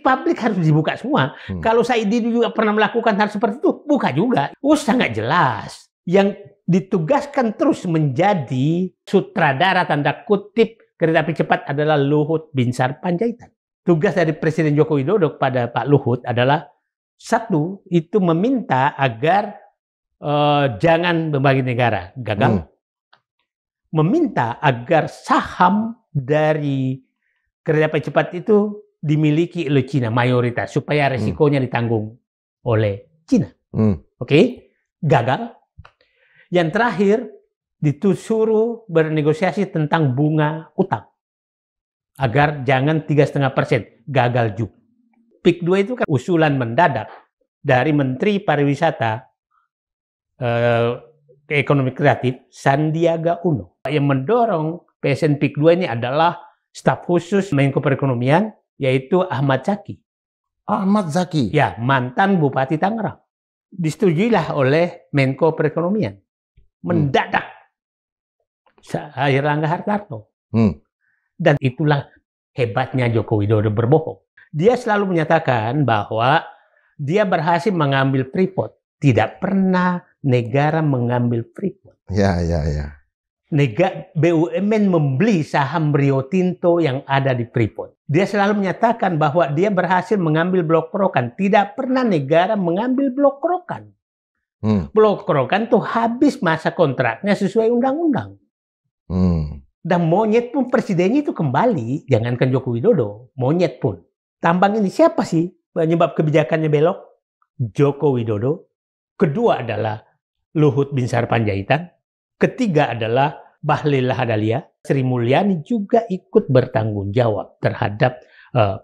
publik harus dibuka semua. Kalau Saidi juga pernah melakukan hal seperti itu, buka juga. Sangat jelas. Yang ditugaskan terus menjadi sutradara tanda kutip kereta api cepat adalah Luhut Binsar Panjaitan. Tugas dari Presiden Joko Widodo kepada Pak Luhut adalah satu, itu meminta agar jangan membagi negara, gagal. Meminta agar saham dari kereta api cepat itu dimiliki oleh Cina mayoritas supaya resikonya ditanggung oleh Cina. Oke, gagal. Yang terakhir disuruh bernegosiasi tentang bunga utang agar jangan 3,5%, gagal juga. PIK 2 itu kan usulan mendadak dari Menteri Pariwisata Ekonomi Kreatif Sandiaga Uno. Yang mendorong PSN PIK 2 ini adalah staf khusus Menko Perekonomian, yaitu Ahmad Zaki. Ahmad Zaki? Ya, mantan Bupati Tangerang. Disetujuilah oleh Menko Perekonomian. Mendadak. Airlangga Hartarto. Dan itulah hebatnya Joko Widodo berbohong. Dia selalu menyatakan bahwa dia berhasil mengambil Freeport. Tidak pernah negara mengambil Freeport. Ya. BUMN membeli saham Rio Tinto yang ada di Freeport. Dia selalu menyatakan bahwa dia berhasil mengambil Blok Rokan. Tidak pernah negara mengambil Blok Rokan. Blok Rokan tuh habis masa kontraknya sesuai undang-undang. Dan monyet pun presidennya itu kembali. Jangankan Joko Widodo, monyet pun. Tambang ini siapa sih penyebab kebijakannya belok? Joko Widodo. Kedua adalah Luhut Binsar Panjaitan. Ketiga adalah Bahlil Lahadalia. Sri Mulyani juga ikut bertanggung jawab terhadap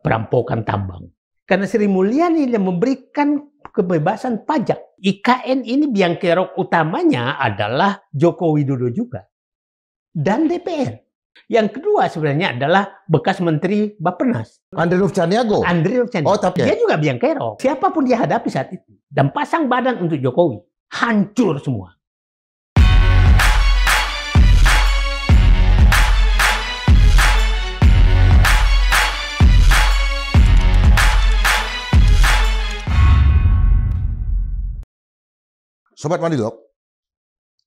perampokan tambang. Karena Sri Mulyani yang memberikan kebebasan pajak. IKN ini biang kerok utamanya adalah Joko Widodo juga. Dan DPR. Yang kedua sebenarnya adalah bekas Menteri Bappenas. Andre Ruf Caniago? Andre Ruf Caniago. Dia juga biang kerok. Siapapun dia hadapi saat itu. Dan pasang badan untuk Jokowi. Hancur semua. Sobat Mandilog,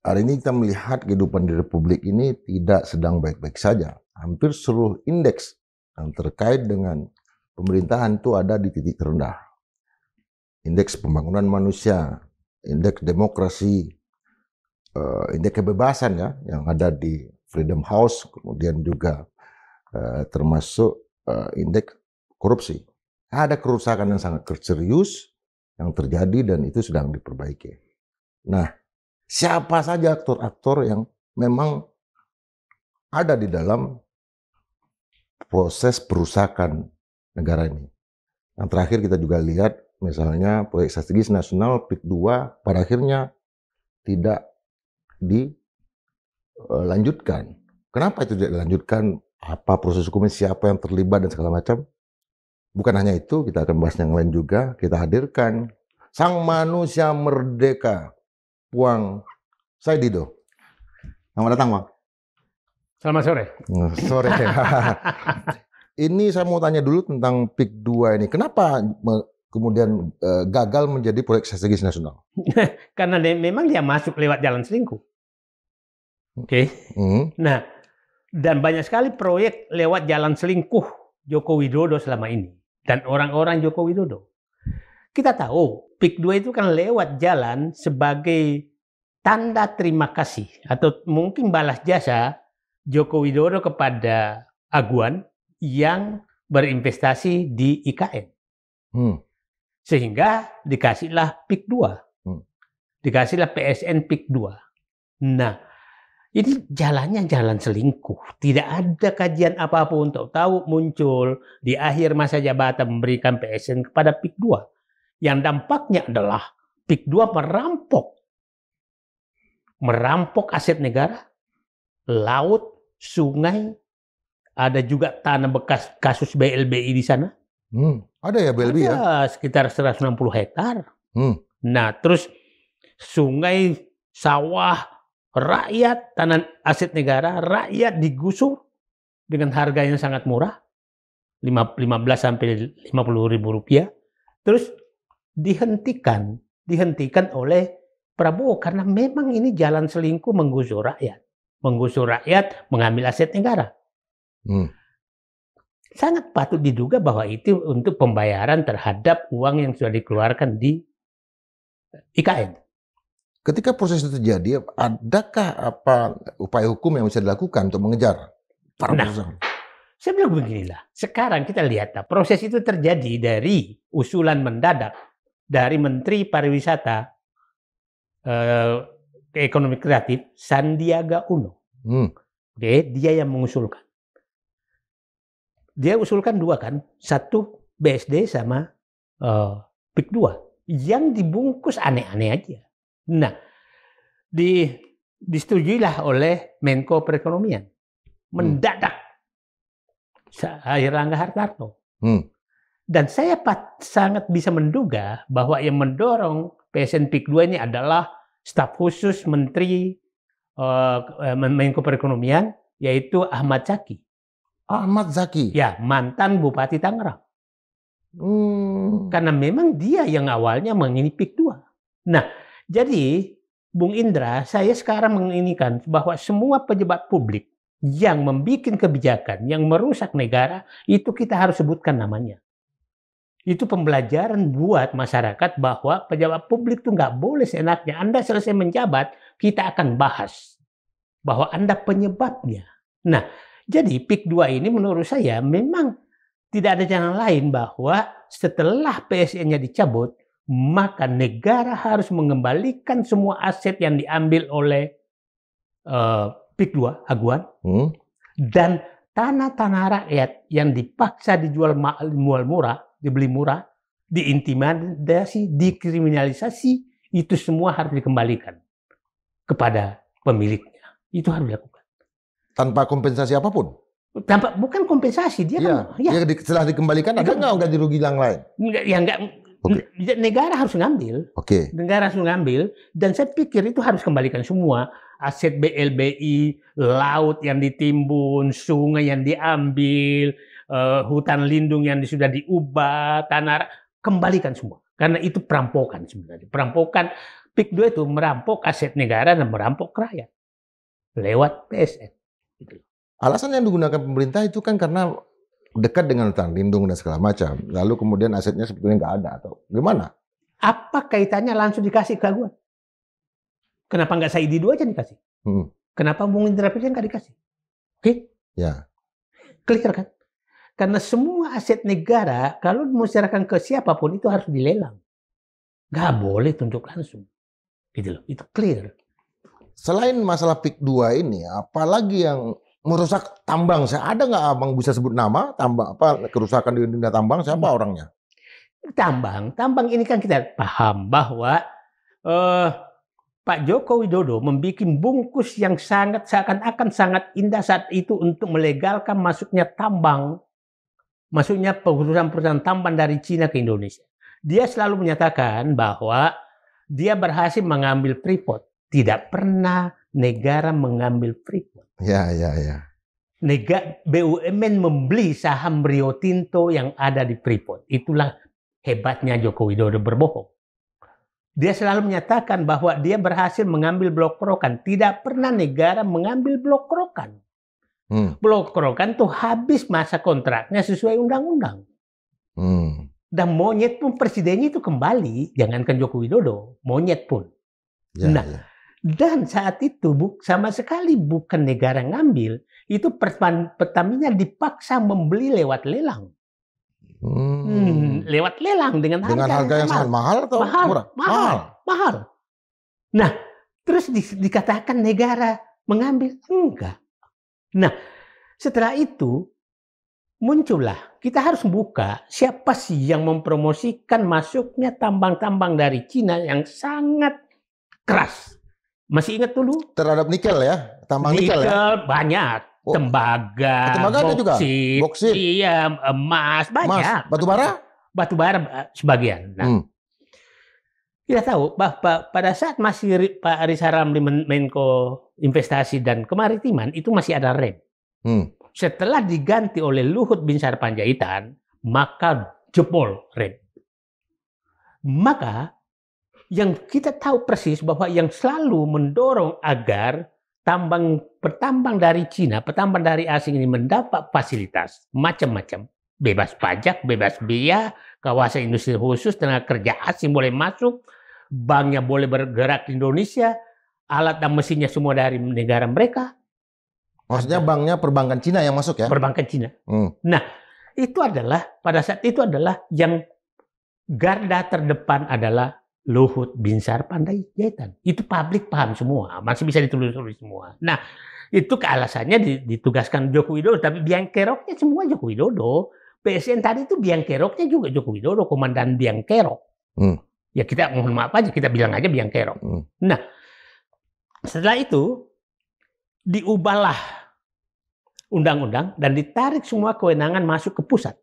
hari ini kita melihat kehidupan di Republik ini tidak sedang baik-baik saja. Hampir seluruh indeks yang terkait dengan pemerintahan itu ada di titik terendah. Indeks pembangunan manusia, indeks demokrasi, indeks kebebasan ya, yang ada di Freedom House, kemudian juga termasuk indeks korupsi. Ada kerusakan yang sangat serius yang terjadi dan itu sedang diperbaiki. Nah, siapa saja aktor-aktor yang memang ada di dalam proses perusakan negara ini. Yang terakhir kita juga lihat misalnya proyek strategis nasional PIK 2 pada akhirnya tidak dilanjutkan. Kenapa itu tidak dilanjutkan? Apa proses hukumnya, siapa yang terlibat dan segala macam? Bukan hanya itu, kita akan bahas yang lain juga. Kita hadirkan sang manusia merdeka, Puang Saidido. Selamat datang, Bang. Selamat sore. Sore. Ini saya mau tanya dulu tentang PIK 2 ini. Kenapa kemudian gagal menjadi proyek strategis nasional? Karena memang dia masuk lewat jalan selingkuh. Oke. Nah, dan banyak sekali proyek lewat jalan selingkuh Joko Widodo selama ini. Dan orang-orang Joko Widodo. Kita tahu PIK 2 itu kan lewat jalan sebagai tanda terima kasih atau mungkin balas jasa Joko Widodo kepada Aguan yang berinvestasi di IKN. Sehingga dikasihlah PIK 2. Dikasihlah PSN PIK 2. Nah, ini jalannya jalan selingkuh. Tidak ada kajian apapun untuk tahu muncul di akhir masa jabatan memberikan PSN kepada PIK 2. Yang dampaknya adalah PIK 2 merampok aset negara, laut, sungai, ada juga tanah bekas kasus BLBI di sana. Ada ya BLBI ya? Sekitar 160 hektar. Nah, terus sungai, sawah, rakyat, tanah aset negara, rakyat digusur dengan harga yang sangat murah. 15 sampai 50 ribu rupiah, terus dihentikan oleh Prabowo karena memang ini jalan selingkuh menggusur rakyat, mengambil aset negara. Sangat patut diduga bahwa itu untuk pembayaran terhadap uang yang sudah dikeluarkan di IKN. Ketika proses itu terjadi, adakah apa upaya hukum yang bisa dilakukan untuk mengejar para perusahaan? Saya bilang beginilah, sekarang kita lihat proses itu terjadi dari usulan mendadak dari Menteri Pariwisata Ekonomi Kreatif Sandiaga Uno. Oke, dia yang mengusulkan. Dia usulkan dua kan, satu BSD sama PIK 2 yang dibungkus aneh-aneh aja. Nah, disetujuilah oleh Menko Perekonomian mendadak Airlangga Hartarto. Dan saya sangat bisa menduga bahwa yang mendorong PSN PIK 2 ini adalah staf khusus Menteri Menko Perekonomian, yaitu Ahmad Zaki. Ahmad Zaki? Ya, mantan Bupati Tangerang. Karena memang dia yang awalnya mengini PIK 2. Nah, jadi Bung Indra, saya sekarang menginikan bahwa semua pejabat publik yang membuat kebijakan yang merusak negara, itu kita harus sebutkan namanya. Itu pembelajaran buat masyarakat bahwa pejabat publik itu nggak boleh seenaknya. Anda selesai menjabat, kita akan bahas bahwa Anda penyebabnya. Nah, jadi PIK 2 ini menurut saya memang tidak ada jalan lain bahwa setelah PSN-nya dicabut, maka negara harus mengembalikan semua aset yang diambil oleh PIK 2, Haguan, dan tanah-tanah rakyat yang dipaksa dijual murah, dibeli murah, diintimidasi, dikriminalisasi, itu semua harus dikembalikan kepada pemiliknya. Itu harus dilakukan. Tanpa kompensasi apapun? Bukan kompensasi, dia kan. Ya, setelah dikembalikan ada nggak ganti rugi yang lain? Negara harus ngambil. Negara harus ngambil, dan saya pikir itu harus kembalikan semua aset BLBI, laut yang ditimbun, sungai yang diambil, hutan lindung yang sudah diubah, tanah, kembalikan semua. Karena itu perampokan sebenarnya. Perampokan PIK 2 itu merampok aset negara dan merampok rakyat lewat PSN. Gitu. Alasan yang digunakan pemerintah itu kan karena dekat dengan hutan lindung dan segala macam. Lalu kemudian asetnya sebetulnya nggak ada atau gimana? Apa kaitannya langsung dikasih ke Haguan? Kenapa nggak Saidi 2 aja dikasih? Kenapa Bung Indra Presiden nggak dikasih? Oke? Ya. Clear kan? Karena semua aset negara kalau mau diserahkan ke siapapun itu harus dilelang. Nggak boleh tunjuk langsung. Gitu loh. Itu clear. Selain masalah PIK 2 ini, apalagi yang merusak tambang? Ada nggak abang bisa sebut nama tambang apa kerusakan di dunia tambang? Siapa orangnya? Tambang ini kan kita paham bahwa Pak Joko Widodo membuat bungkus yang seakan-akan sangat indah saat itu untuk melegalkan masuknya perusahaan-perusahaan tambang dari Cina ke Indonesia. Dia selalu menyatakan bahwa dia berhasil mengambil Freeport. Tidak pernah negara mengambil Freeport. Ya. BUMN membeli saham Rio Tinto yang ada di Freeport. Itulah hebatnya Joko Widodo berbohong. Dia selalu menyatakan bahwa dia berhasil mengambil Blok Rokan. Tidak pernah negara mengambil Blok Rokan. Blok Rokan tuh habis masa kontraknya sesuai undang-undang. Dan monyet pun presidennya itu kembali. Jangankan Joko Widodo, monyet pun. Dan saat itu sama sekali bukan negara ngambil. Itu Pertamina dipaksa membeli lewat lelang. Lewat lelang dengan harga yang sangat mahal atau murah? Mahal. Nah, terus dikatakan negara mengambil? Enggak. Nah, setelah itu muncullah, kita harus buka siapa sih yang mempromosikan masuknya tambang-tambang dari Cina yang sangat keras. Masih ingat dulu? Terhadap nikel ya? Tambang nikel ya? Banyak. Tembaga boksit, iya, emas, banyak. Batu bara sebagian. Nah, kita tahu bahwa pada saat masih Pak Riza Ramli Menko Investasi dan Kemaritiman itu masih ada rem. setelah diganti oleh Luhut Binsar Panjaitan, maka jebol Ren. Maka yang kita tahu persis bahwa yang selalu mendorong agar petambang dari Cina, petambang dari asing ini mendapat fasilitas macam-macam, bebas pajak, bebas biaya, kawasan industri khusus, tenaga kerja asing boleh masuk, banknya boleh bergerak di Indonesia, alat dan mesinnya semua dari negara mereka. Maksudnya banknya perbankan Cina yang masuk ya? Perbankan Cina. Nah, itu adalah pada saat itu adalah yang garda terdepan adalah Luhut Binsar Panjaitan. Itu publik paham semua, masih bisa ditulis-tulis semua. Nah, itu alasannya ditugaskan Joko Widodo, tapi biang keroknya semua Joko Widodo. PSN tadi itu biang keroknya juga Joko Widodo, komandan biang kerok. Ya kita mohon maaf aja, kita bilang aja biang kerok. Nah, setelah itu diubahlah undang-undang dan ditarik semua kewenangan masuk ke pusat.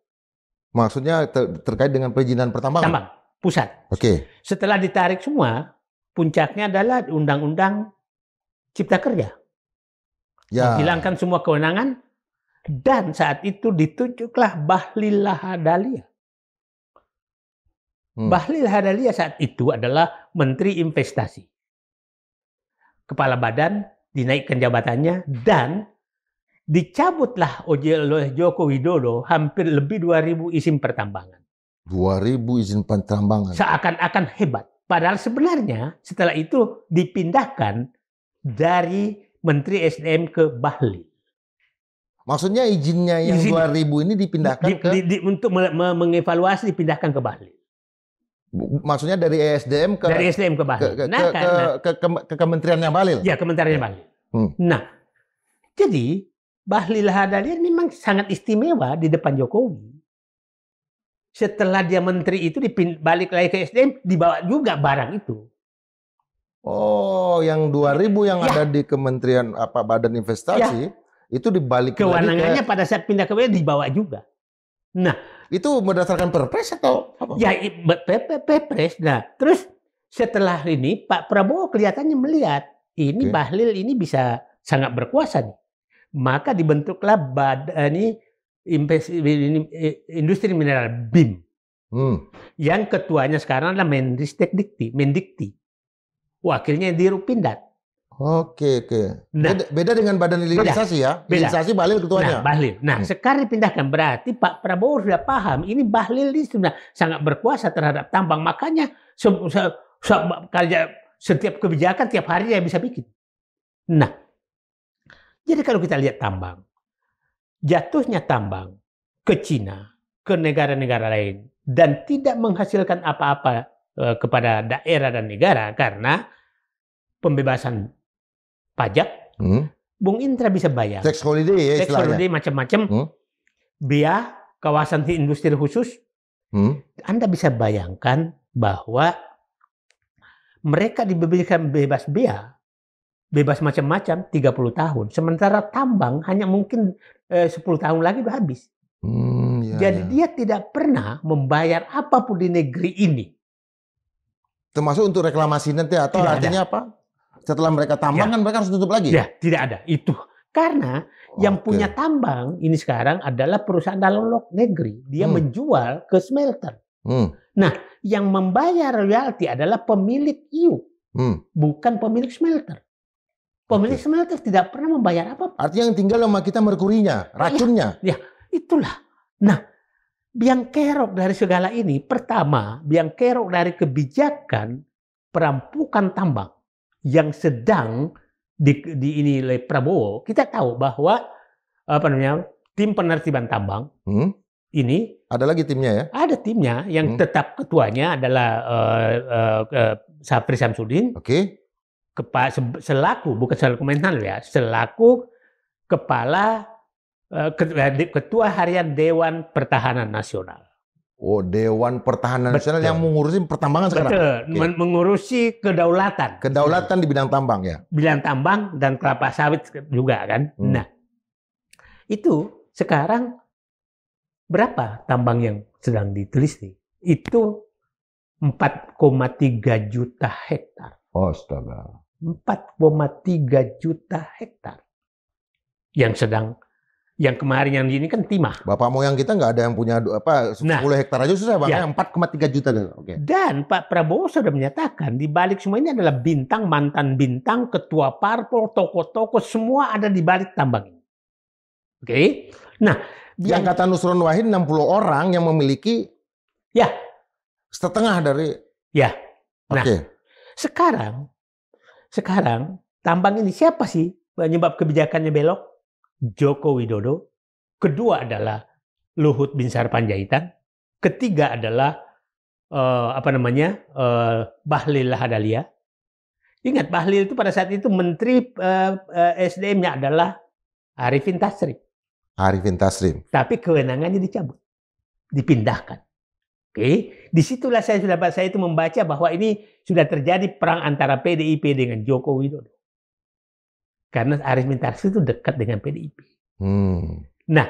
Maksudnya terkait dengan perizinan pertambangan? Tambang, pusat. Oke. Setelah ditarik semua, puncaknya adalah undang-undang Cipta Kerja. Ya. Menghilangkan semua kewenangan, dan saat itu ditunjuklah Bahlil Lahadalia. Bahlil Lahadalia saat itu adalah Menteri Investasi. Kepala badan, dinaikkan jabatannya, dan dicabutlah oleh Joko Widodo hampir lebih 2.000 izin pertambangan. 2.000 izin pertambangan. Seakan-akan hebat. Padahal sebenarnya setelah itu dipindahkan dari Menteri SDM ke Bahlil. Maksudnya izinnya yang 2.000 ini dipindahkan untuk mengevaluasi dipindahkan ke Bahlil. Maksudnya dari SDM ke Bahlil. Ke Kementeriannya Bahlil. Ya, Kementeriannya Bahlil. Nah, jadi Bahlil Lahadalia memang sangat istimewa di depan Jokowi. Setelah dia menteri itu balik lagi ke SDM, dibawa juga barang itu. Oh, yang 2.000 yang ada di Kementerian Badan Investasi itu dibalik kewenangannya pada saat pindah ke BUMN dibawa juga. Nah, itu berdasarkan Perpres atau apa? Ya, Perpres. Nah, terus setelah ini Pak Prabowo kelihatannya melihat ini Bahlil ini bisa sangat berkuasa nih. Maka dibentuklah industri mineral BIM. Yang ketuanya sekarang adalah Mendikti. Wakilnya Dirut Pindad. Oke. Nah, beda dengan badan hilirisasi ya? Hilirisasi Bahlil ketuanya. Nah, Bahlil. Nah, sekarang dipindahkan berarti Pak Prabowo sudah paham ini Bahlil ini sudah sangat berkuasa terhadap tambang. Makanya setiap kebijakan tiap hari dia bisa bikin. Nah, jadi kalau kita lihat tambang, jatuhnya tambang ke Cina, ke negara-negara lain, dan tidak menghasilkan apa-apa kepada daerah dan negara karena pembebasan pajak, Bung Indra bisa bayar. Tax holiday ya istilahnya. Tax holiday macam-macam, biaya, kawasan industri khusus. Anda bisa bayangkan bahwa mereka diberikan bebas biaya, bebas macam-macam 30 tahun. Sementara tambang hanya mungkin 10 tahun lagi udah habis. Jadi dia tidak pernah membayar apapun di negeri ini. Termasuk untuk reklamasi nanti atau Tidak artinya ada. apa? Setelah mereka tambang kan mereka harus tutup lagi? Ya, tidak ada. Itu. Karena yang punya tambang ini sekarang adalah perusahaan dalam negeri. Dia menjual ke smelter. Nah, yang membayar royalti adalah pemilik IU. Bukan pemilik smelter. Pemilik smelter tidak pernah membayar apa-apa. Artinya yang tinggal sama kita merkurinya, racunnya. Ya, itulah. Nah, biang kerok dari segala ini, pertama, biang kerok dari kebijakan perampukan tambang yang sedang ini oleh Prabowo. Kita tahu bahwa tim penertiban tambang ini ada lagi timnya ya? Ada timnya yang tetap ketuanya adalah Sapri Samsudin. Oke. Selaku bukan selaku Menhan ya, selaku kepala ketua harian Dewan Pertahanan Nasional. Oh, Dewan Pertahanan Nasional yang mengurusi pertambangan sekarang. Betul, mengurusi kedaulatan. Kedaulatan di bidang tambang ya. Bidang tambang dan kelapa sawit juga kan. Nah, itu sekarang berapa tambang yang sedang diteliti? Itu 4,3 juta hektar. Astaga. 4,3 juta hektar yang sedang Yang kemarin yang ini kan timah. Bapak moyang kita nggak ada yang punya 10 hektar aja susah Bang. Ya. 4,3 juta. Oke. Dan Pak Prabowo sudah menyatakan di balik semua ini adalah bintang, mantan bintang, ketua parpol, tokoh-tokoh semua ada di balik tambang ini. Oke. Nah, yang kata Nusron Wahid 60 orang yang memiliki setengah dari Nah, sekarang tambang ini siapa sih penyebab kebijakannya belok? Joko Widodo. Kedua adalah Luhut Binsar Panjaitan. Ketiga adalah Bahlil Lahadalia. Ingat, Bahlil itu pada saat itu menteri SDM-nya adalah Arifin Tasrif. Tapi kewenangannya dicabut, dipindahkan. Oke, disitulah saya itu membaca bahwa ini sudah terjadi perang antara PDIP dengan Joko Widodo. Karena Arifin Tasrif itu dekat dengan PDIP. Nah,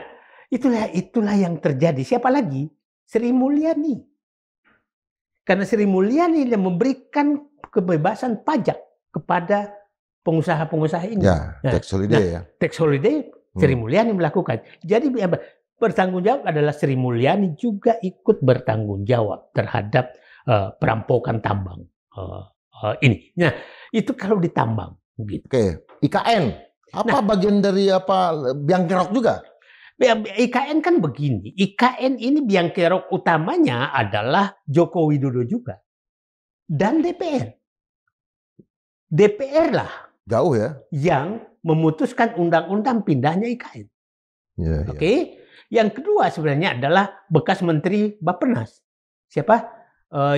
itulah yang terjadi. Siapa lagi? Sri Mulyani. Karena Sri Mulyani yang memberikan kebebasan pajak kepada pengusaha-pengusaha ini. Tax holiday Tax holiday Sri Mulyani melakukan. Jadi bertanggung jawab adalah Sri Mulyani juga ikut bertanggung jawab terhadap perampokan tambang ini. Nah, itu kalau ditambang. Gitu. Oke, IKN. Bagian dari biang kerok juga? IKN kan begini. IKN ini biang kerok utamanya adalah Joko Widodo juga. Dan DPR. DPR lah. Jauh ya. Yang memutuskan undang-undang pindahnya IKN. Oke. Yang kedua sebenarnya adalah bekas Menteri Bappenas. Siapa?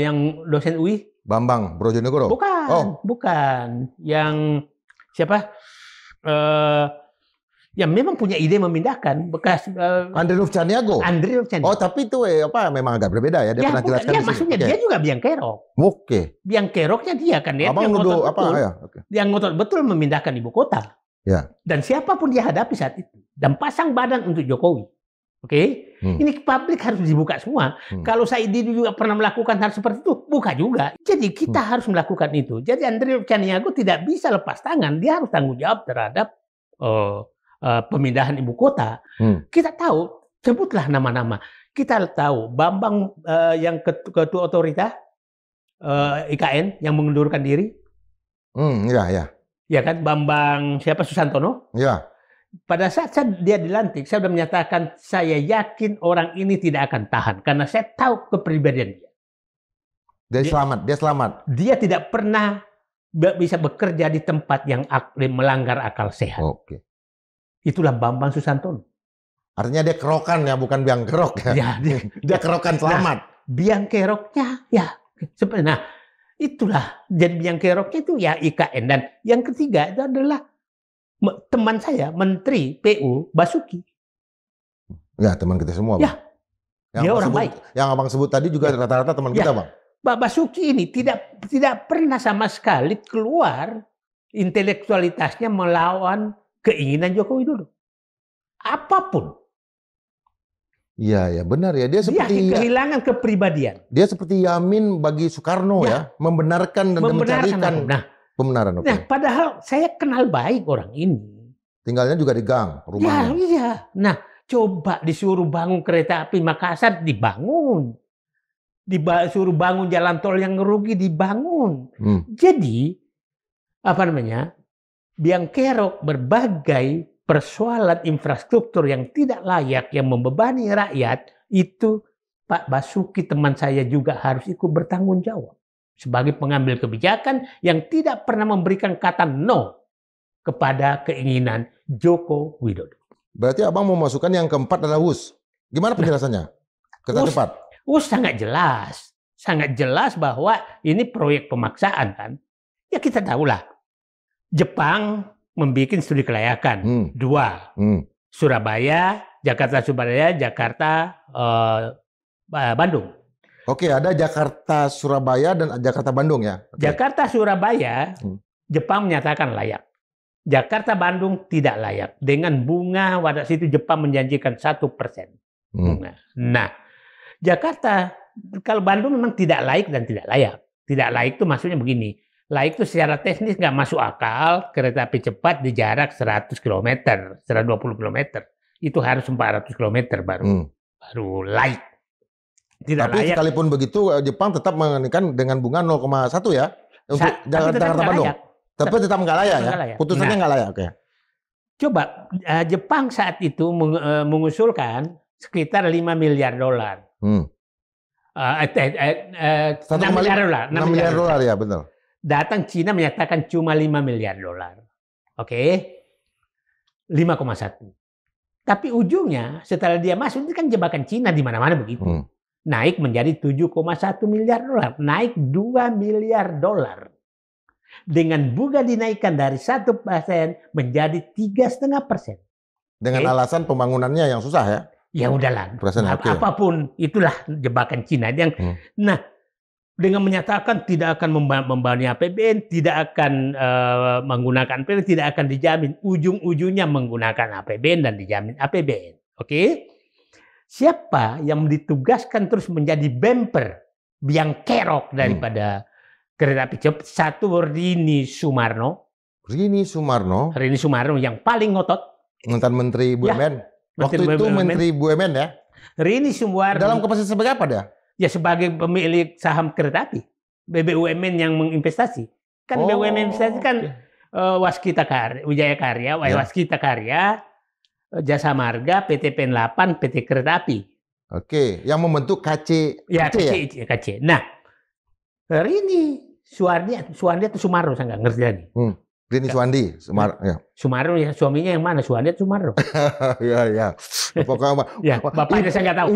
Yang dosen UI? Bambang Brojonegoro? Bukan. Yang siapa? Yang memang punya ide memindahkan bekas Andri Ruf Caniago. Tapi itu memang agak berbeda ya. Dia pernah jelaskan. Maksudnya dia juga biang kerok. Biang keroknya dia kan dia. Abang nuduh Yang ngotot betul memindahkan ibu kota. Dan siapapun dia hadapi saat itu dan pasang badan untuk Jokowi. Oke, ini publik harus dibuka semua. Kalau Saidi juga pernah melakukan hal seperti itu, buka juga. Jadi kita harus melakukan itu. Jadi Andri Caniago tidak bisa lepas tangan. Dia harus tanggung jawab terhadap pemindahan ibu kota. Kita tahu, sebutlah nama-nama. Kita tahu Bambang yang ketua otorita IKN yang mengundurkan diri. Ya kan, Bambang siapa Susantono? Pada saat dia dilantik, saya sudah menyatakan saya yakin orang ini tidak akan tahan karena saya tahu kepribadian dia. Dia selamat. Dia tidak pernah bisa bekerja di tempat yang melanggar akal sehat. Itulah Bambang Susantono. Artinya dia kerokan ya, bukan biang kerok ya. Dia kerokan selamat. Biang keroknya sebenarnya. Itulah jadi biang keroknya itu ya IKN. Dan yang ketiga itu adalah teman saya, Menteri PU Basuki. Ya, teman kita semua, Bang. Dia orang baik. Yang Abang sebut tadi juga rata-rata teman kita, Bang. Pak Basuki ini tidak pernah sama sekali keluar intelektualitasnya melawan keinginan Joko Widodo. Apapun. Iya, benar ya. Dia seperti kehilangan kepribadian. Dia seperti Yamin bagi Soekarno ya, membenarkan dan mencarikan pembenaran. Nah, padahal saya kenal baik orang ini. Tinggalnya juga di gang rumahnya. Iya. Nah, coba disuruh bangun kereta api Makassar, dibangun. Disuruh bangun jalan tol yang rugi, dibangun. Jadi, biang kerok berbagai persoalan infrastruktur yang tidak layak, yang membebani rakyat, itu Pak Basuki teman saya juga harus ikut bertanggung jawab. Sebagai pengambil kebijakan yang tidak pernah memberikan kata no kepada keinginan Joko Widodo. Berarti Abang mau masukkan yang keempat adalah WUS. Gimana penjelasannya? Kereta cepat. WUS sangat jelas. Sangat jelas bahwa ini proyek pemaksaan kan. Ya kita tahulah. Jepang membuat studi kelayakan. 2. Surabaya, Jakarta, Bandung. Oke, ada Jakarta, Surabaya, dan Jakarta, Bandung ya? Jakarta, Surabaya, Jepang menyatakan layak. Jakarta, Bandung tidak layak. Dengan bunga, pada situ Jepang menjanjikan 1% bunga. Nah, Jakarta, kalau Bandung memang tidak layak dan tidak layak. Tidak layak itu maksudnya begini. Layak itu secara teknis nggak masuk akal kereta api cepat di jarak 100 km, 120 km. itu harus 400 km baru layak. Tidak Tapi layak. sekalipun begitu Jepang tetap mengenakan dengan bunga 0,1 ya untuk Jakarta Bandung. Tapi tetap nggak layak ya. Putusannya nggak layak. Oke. Coba Jepang saat itu mengusulkan sekitar 5 miliar dolar. 6 miliar dolar. 6 miliar dolar ya betul. Datang Cina menyatakan cuma 5 miliar dolar. Oke. 5,1. Tapi ujungnya setelah dia masuk itu kan jebakan Cina di mana-mana begitu. Naik menjadi 7,1 miliar dolar. Naik 2 miliar dolar. Dengan bunga dinaikkan dari 1% menjadi 3,5%. Dengan alasan pembangunannya yang susah ya? Ya udahlah. Apapun itulah jebakan Cina. Nah, dengan menyatakan tidak akan membangun APBN, tidak akan menggunakan APBN, tidak akan dijamin. Ujung-ujungnya menggunakan APBN dan dijamin APBN. Oke? Siapa yang ditugaskan terus menjadi bumper, biang kerok daripada kereta api cepat? Satu, Rini Sumarno. Rini Sumarno yang paling ngotot. Mantan Menteri BUMN. Ya, waktu itu Menteri BUMN ya. Rini Sumarno. Dalam kapasitas sebagai apa dia? Ya sebagai pemilik saham kereta api. BUMN yang menginvestasi. Kan BUMN investasi kan Waskita Karya, Wijaya Karya, Waskita Karya, Jasa Marga, PT PEN 8, PT Kereta Api. Oke, yang membentuk KC. Ya, KC. Nah, Rini Suwardi atau Sumarno, saya nggak ngerti lagi. Rini Suwandi, Sumarno ya, suaminya yang mana? Suwandi atau Sumarno? Ya. Pokoknya ya, bapaknya saya nggak tahu.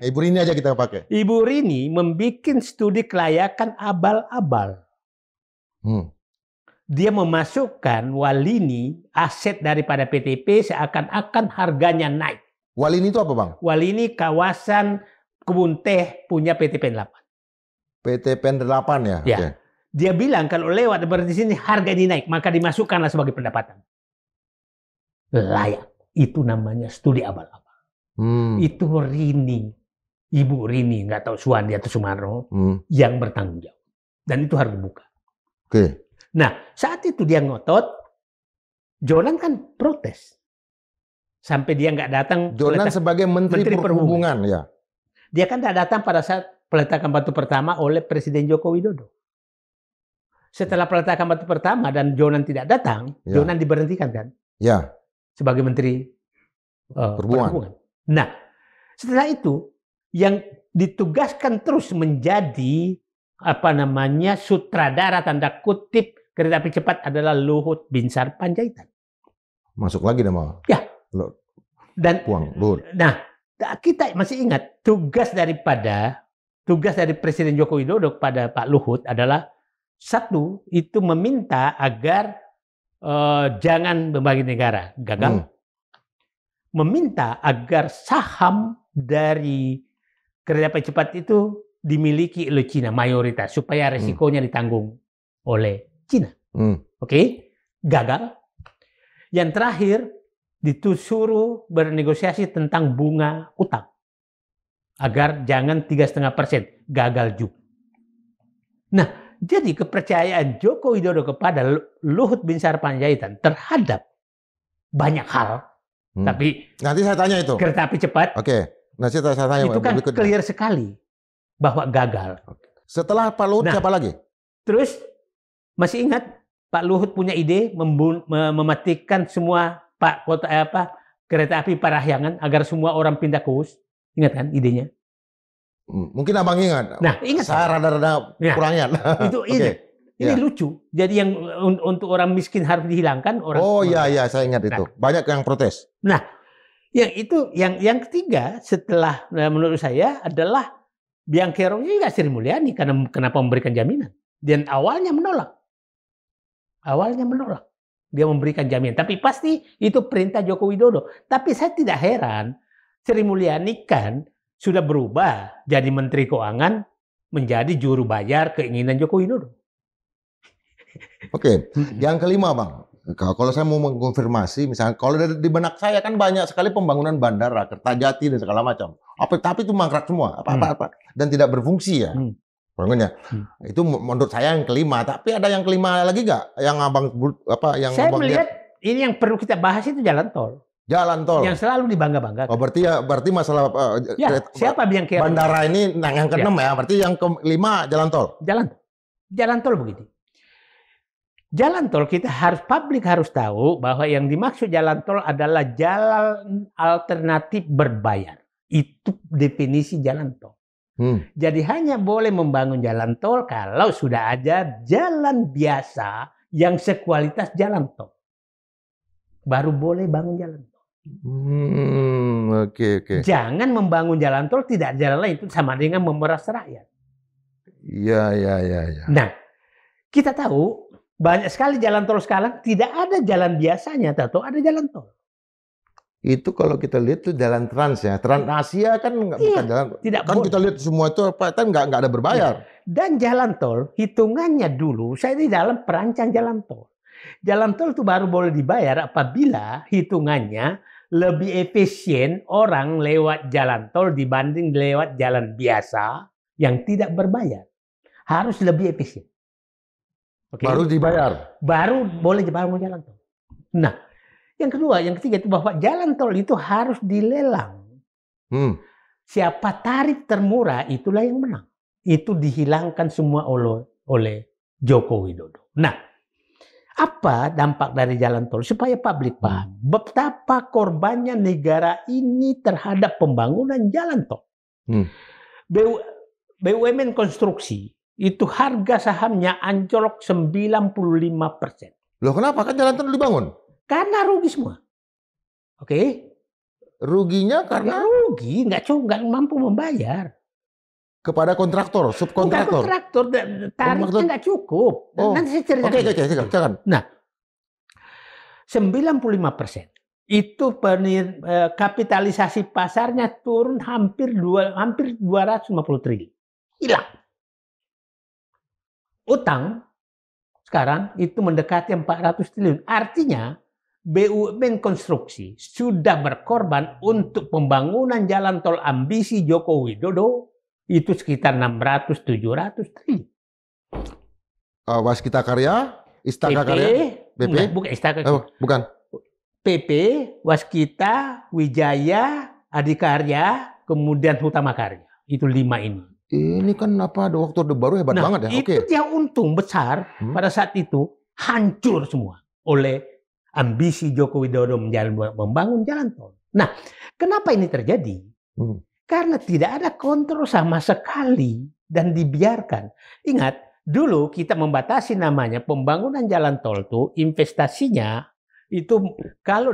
Ibu Rini aja kita pakai. Ibu Rini membuat studi kelayakan abal-abal. Dia memasukkan Walini, aset daripada PTP, seakan-akan harganya naik. Walini itu apa, Bang? Walini kawasan kebun teh punya PT PEN 8. PT PEN 8 ya? Ya. Okay. Dia bilang kalau lewat berarti sini harga ini naik, maka dimasukkanlah sebagai pendapatan. Layak. Itu namanya studi abal-abal. Itu Rini, Ibu Rini, nggak tahu Suwandi atau Sumarno, yang bertanggung jawab. Dan itu harus dibuka. Oke. Nah, saat itu dia ngotot, Jonan kan protes. Sampai dia nggak datang. Jonan sebagai Menteri Perhubungan, ya. Dia kan nggak datang pada saat peletakan batu pertama oleh Presiden Joko Widodo. Setelah peletakan batu pertama dan Jonan tidak datang, Jonan diberhentikan kan? Ya. Sebagai Menteri Perhubungan. Nah, setelah itu yang ditugaskan terus menjadi sutradara tanda kutip kereta api cepat adalah Luhut Binsar Panjaitan. Masuk lagi nama. Ya. Dan Luhut. Nah, kita masih ingat tugas dari Presiden Joko Widodo kepada Pak Luhut adalah satu, itu meminta agar jangan membagi negara, gagal. Meminta agar saham dari kereta api cepat itu dimiliki oleh Cina mayoritas supaya resikonya ditanggung oleh Cina. Oke? Gagal. Yang terakhir disuruh bernegosiasi tentang bunga utang agar jangan 3,5%. Gagal juga. Nah, jadi kepercayaan Joko Widodo kepada Luhut Binsar Panjaitan terhadap banyak hal, tapi nanti saya tanya itu kereta api cepat. Oke, nanti saya tanya itu kan clear sekali bahwa gagal. Setelah Pak Luhut siapa lagi? Terus masih ingat Pak Luhut punya ide mematikan semua kereta api Parahyangan agar semua orang pindah ke Wus. Ingat kan idenya? Mungkin abang ingat. Nah, ingat. Saya rada-rada kurang ingat. Itu ini lucu. Jadi yang untuk orang miskin harus dihilangkan. Iya, saya ingat itu. Banyak yang protes. Nah, yang ketiga setelah menurut saya adalah biang keroknya juga Sri Mulyani karena kenapa memberikan jaminan. Dan awalnya menolak. Dia memberikan jaminan. Tapi pasti itu perintah Joko Widodo. Tapi saya tidak heran Sri Mulyani kan sudah berubah jadi Menteri Keuangan menjadi juru bayar keinginan Joko Widodo. Oke, yang kelima Bang. Kalau saya mau mengkonfirmasi, misalnya kalau di benak saya kan banyak sekali pembangunan bandara, Kertajati dan segala macam. Tapi itu mangkrak semua, apa-apa dan tidak berfungsi ya. Bangunnya. Itu menurut saya yang kelima. Tapi ada yang kelima lagi nggak? Yang abang yang saya abang melihat ini yang perlu kita bahas itu jalan tol. Jalan tol. Yang selalu dibangga-banggakan. Oh, berarti masalah siapa yang kira bandara ini yang ke-6 ya. Berarti yang ke-5 jalan tol. Jalan tol begitu. Jalan tol publik harus tahu bahwa yang dimaksud jalan tol adalah jalan alternatif berbayar. Itu definisi jalan tol. Jadi hanya boleh membangun jalan tol kalau sudah ada jalan biasa yang sekualitas jalan tol. Baru boleh bangun jalan tol. Oke. Jangan membangun jalan tol tidak jalan lain, itu sama dengan memeras rakyat. Iya. Nah, kita tahu banyak sekali jalan tol sekarang tidak ada jalan biasanya, atau ada jalan tol. Itu kalau kita lihat tuh jalan Trans ya, Trans Asia kan bukan jalan. Tidak kan kita lihat semua itu kan nggak ada berbayar. Dan jalan tol hitungannya dulu saya di dalam perancang jalan tol. Jalan tol itu baru boleh dibayar apabila hitungannya lebih efisien orang lewat jalan tol dibanding lewat jalan biasa yang tidak berbayar. Harus lebih efisien. Okay? Baru dibayar. Baru boleh dibangun jalan tol. Nah, yang kedua, yang ketiga itu bahwa jalan tol itu harus dilelang. Siapa tarif termurah itulah yang menang. Itu dihilangkan semua oleh Joko Widodo. Nah, apa dampak dari jalan tol supaya publik paham betapa korbannya negara ini terhadap pembangunan jalan tol. BUMN konstruksi itu harga sahamnya anjlok 95%. Loh kenapa? Kan jalan tol dibangun? Karena rugi semua. Oke? Ruginya karena rugi, nggak mampu membayar. Kepada kontraktor, subkontraktor. Bukan kontraktor, tarifnya nggak cukup. Nanti saya ceritakan. Oke. Nah, 95% itu kapitalisasi pasarnya turun hampir 250 triliun. Hilang. Utang sekarang itu mendekati 400 triliun. Artinya BUMN konstruksi sudah berkorban untuk pembangunan jalan tol ambisi Joko Widodo itu sekitar 600-700 triliun. Waskita Karya, Istaka Karya, BP? Bukan Istaka Karya. Bukan. PP, Waskita, Wijaya, Adikarya, kemudian Hutama Karya. Itu 5 ini. Ini kan waktu Orde Baru hebat banget ya. Itu yang untung besar pada saat itu hancur semua oleh ambisi Joko Widodo membangun jalan tol. Nah, kenapa ini terjadi? Karena tidak ada kontrol sama sekali dan dibiarkan. Ingat, dulu kita membatasi namanya pembangunan jalan tol itu investasinya itu kalau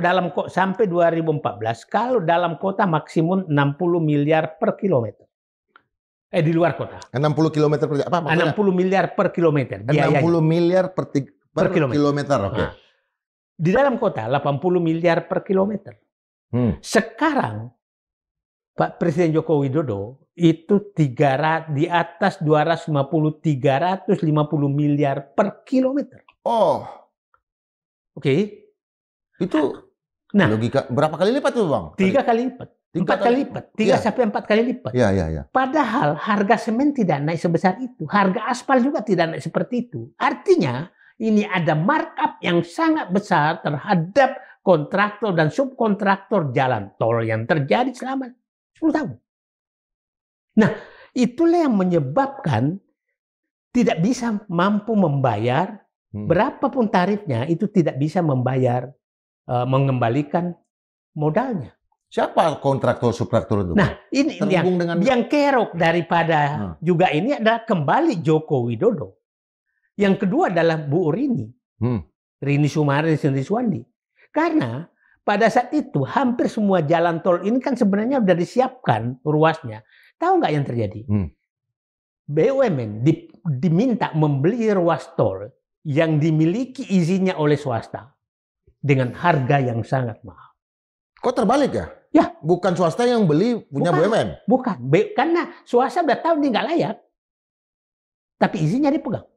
sampai 2014 kalau dalam kota maksimum 60 miliar per kilometer. Di luar kota. 60 kilometer per apa? 60 miliar per kilometer. 60 miliar per kilometer. Oke. Nah, di dalam kota 80 miliar per kilometer. Sekarang Pak Presiden Joko Widodo itu di atas 350 miliar per kilometer. Oh. Oke. Itu logika berapa kali lipat tuh, Bang? 3 kali lipat. 4 kali lipat. 3 sampai 4 kali lipat. Iya. Padahal harga semen tidak naik sebesar itu. Harga aspal juga tidak naik seperti itu. Artinya ini ada markup yang sangat besar terhadap kontraktor dan subkontraktor jalan tol yang terjadi selama 10 tahun. Nah, itulah yang menyebabkan tidak bisa mampu membayar berapapun tarifnya itu tidak bisa membayar mengembalikan modalnya. Siapa kontraktor subkontraktor itu? Nah, ini yang kerok daripada juga ini adalah kembali Joko Widodo. Yang kedua adalah Bu Rini. Rini Sumarni, Rini Suwandi. Karena pada saat itu hampir semua jalan tol ini kan sebenarnya sudah disiapkan ruasnya. Tahu nggak yang terjadi? BUMN diminta membeli ruas tol yang dimiliki izinnya oleh swasta dengan harga yang sangat mahal. Kok terbalik ya? Ya. Bukan swasta yang beli punya BUMN? Bukan. Karena swasta udah tahu ini nggak layak. Tapi izinnya dipegang.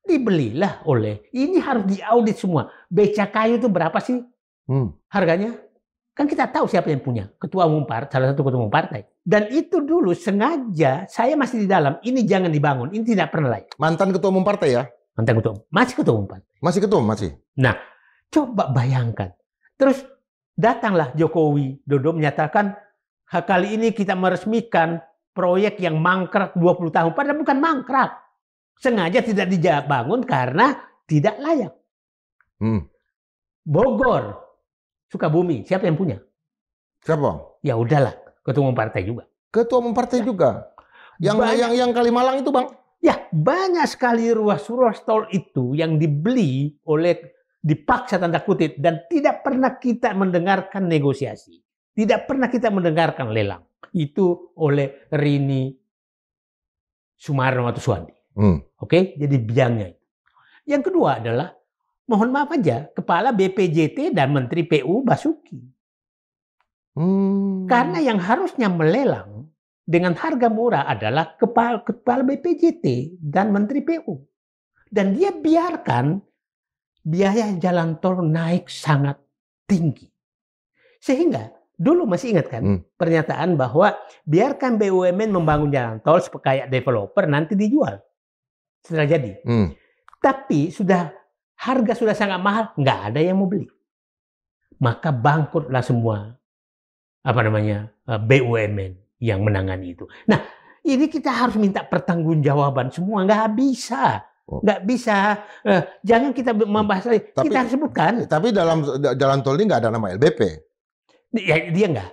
Dibelilah ini harus diaudit semua. Beca kayu itu berapa sih harganya? Kan kita tahu siapa yang punya. Ketua umum partai, salah satu ketua umum partai. Dan itu dulu sengaja saya masih di dalam. Ini jangan dibangun. Ini tidak pernah layak. Mantan ketua umum partai ya? Mantan ketua umum. Masih ketua umum partai. Masih ketua umum, masih. Nah, coba bayangkan. Terus datanglah Jokowi Dodo menyatakan kali ini kita meresmikan proyek yang mangkrak 20 tahun. Padahal bukan mangkrak. Sengaja tidak dibangun karena tidak layak. Bogor, Sukabumi, siapa yang punya? Siapa? Ya udahlah, ketua umum partai juga. Ketua umum partai juga. Yang Kalimalang itu, Bang? Ya, banyak sekali ruas-ruas tol itu yang dibeli oleh dipaksa tanda kutip dan tidak pernah kita mendengarkan negosiasi. Tidak pernah kita mendengarkan lelang. Itu oleh Rini Sumarno atau Suwandi. Oke, jadi biangnya itu. Yang kedua adalah, mohon maaf aja, Kepala BPJT dan Menteri PU Basuki. Karena yang harusnya melelang dengan harga murah adalah Kepala BPJT dan Menteri PU. Dan dia biarkan biaya jalan tol naik sangat tinggi. Sehingga dulu masih ingat kan pernyataan bahwa biarkan BUMN membangun jalan tol kayak developer nanti dijual setelah jadi. Tapi harga sudah sangat mahal, nggak ada yang mau beli. Maka bangkrutlah semua BUMN yang menangani itu. Nah, ini kita harus minta pertanggungjawaban semua, nggak bisa. Nggak bisa, jangan kita membahas lagi. Kita harus sebutkan. Tapi dalam jalan tol ini nggak ada nama LBP. Ya, dia nggak.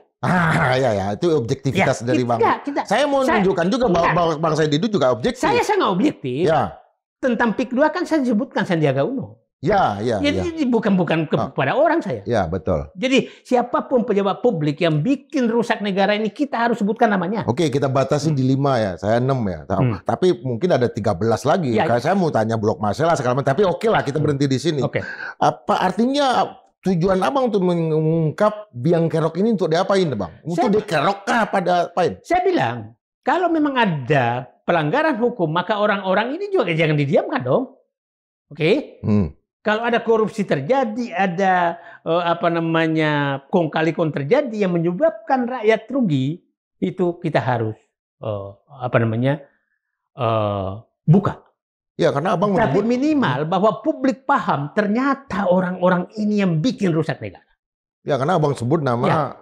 Ya, itu objektivitas dari Bang. Saya mau menunjukkan juga bahwa Bang Said Didu juga objektif. Saya sangat objektif. Ya. Tentang PIK 2 kan saya sebutkan Sandiaga Uno. Jadi bukan kepada orang saya. Ya, betul. Jadi siapapun pejabat publik yang bikin rusak negara ini kita harus sebutkan namanya. Oke, kita batasi di 5 ya. Saya 6 ya. Tapi mungkin ada 13 lagi. Ya, saya mau tanya Blok Masela segala macam. Tapi oke lah kita berhenti di sini. Apa artinya tujuan Abang untuk mengungkap biang kerok ini untuk diapain, Bang? Untuk dikerok kah pada apain? Saya bilang, kalau memang ada pelanggaran hukum, maka orang-orang ini juga jangan didiamkan dong. Oke? Kalau ada korupsi terjadi, ada kong kali kong terjadi yang menyebabkan rakyat rugi, itu kita harus buka. Ya, karena Abang tapi minimal bahwa publik paham ternyata orang-orang ini yang bikin rusak negara. Ya, karena Abang sebut nama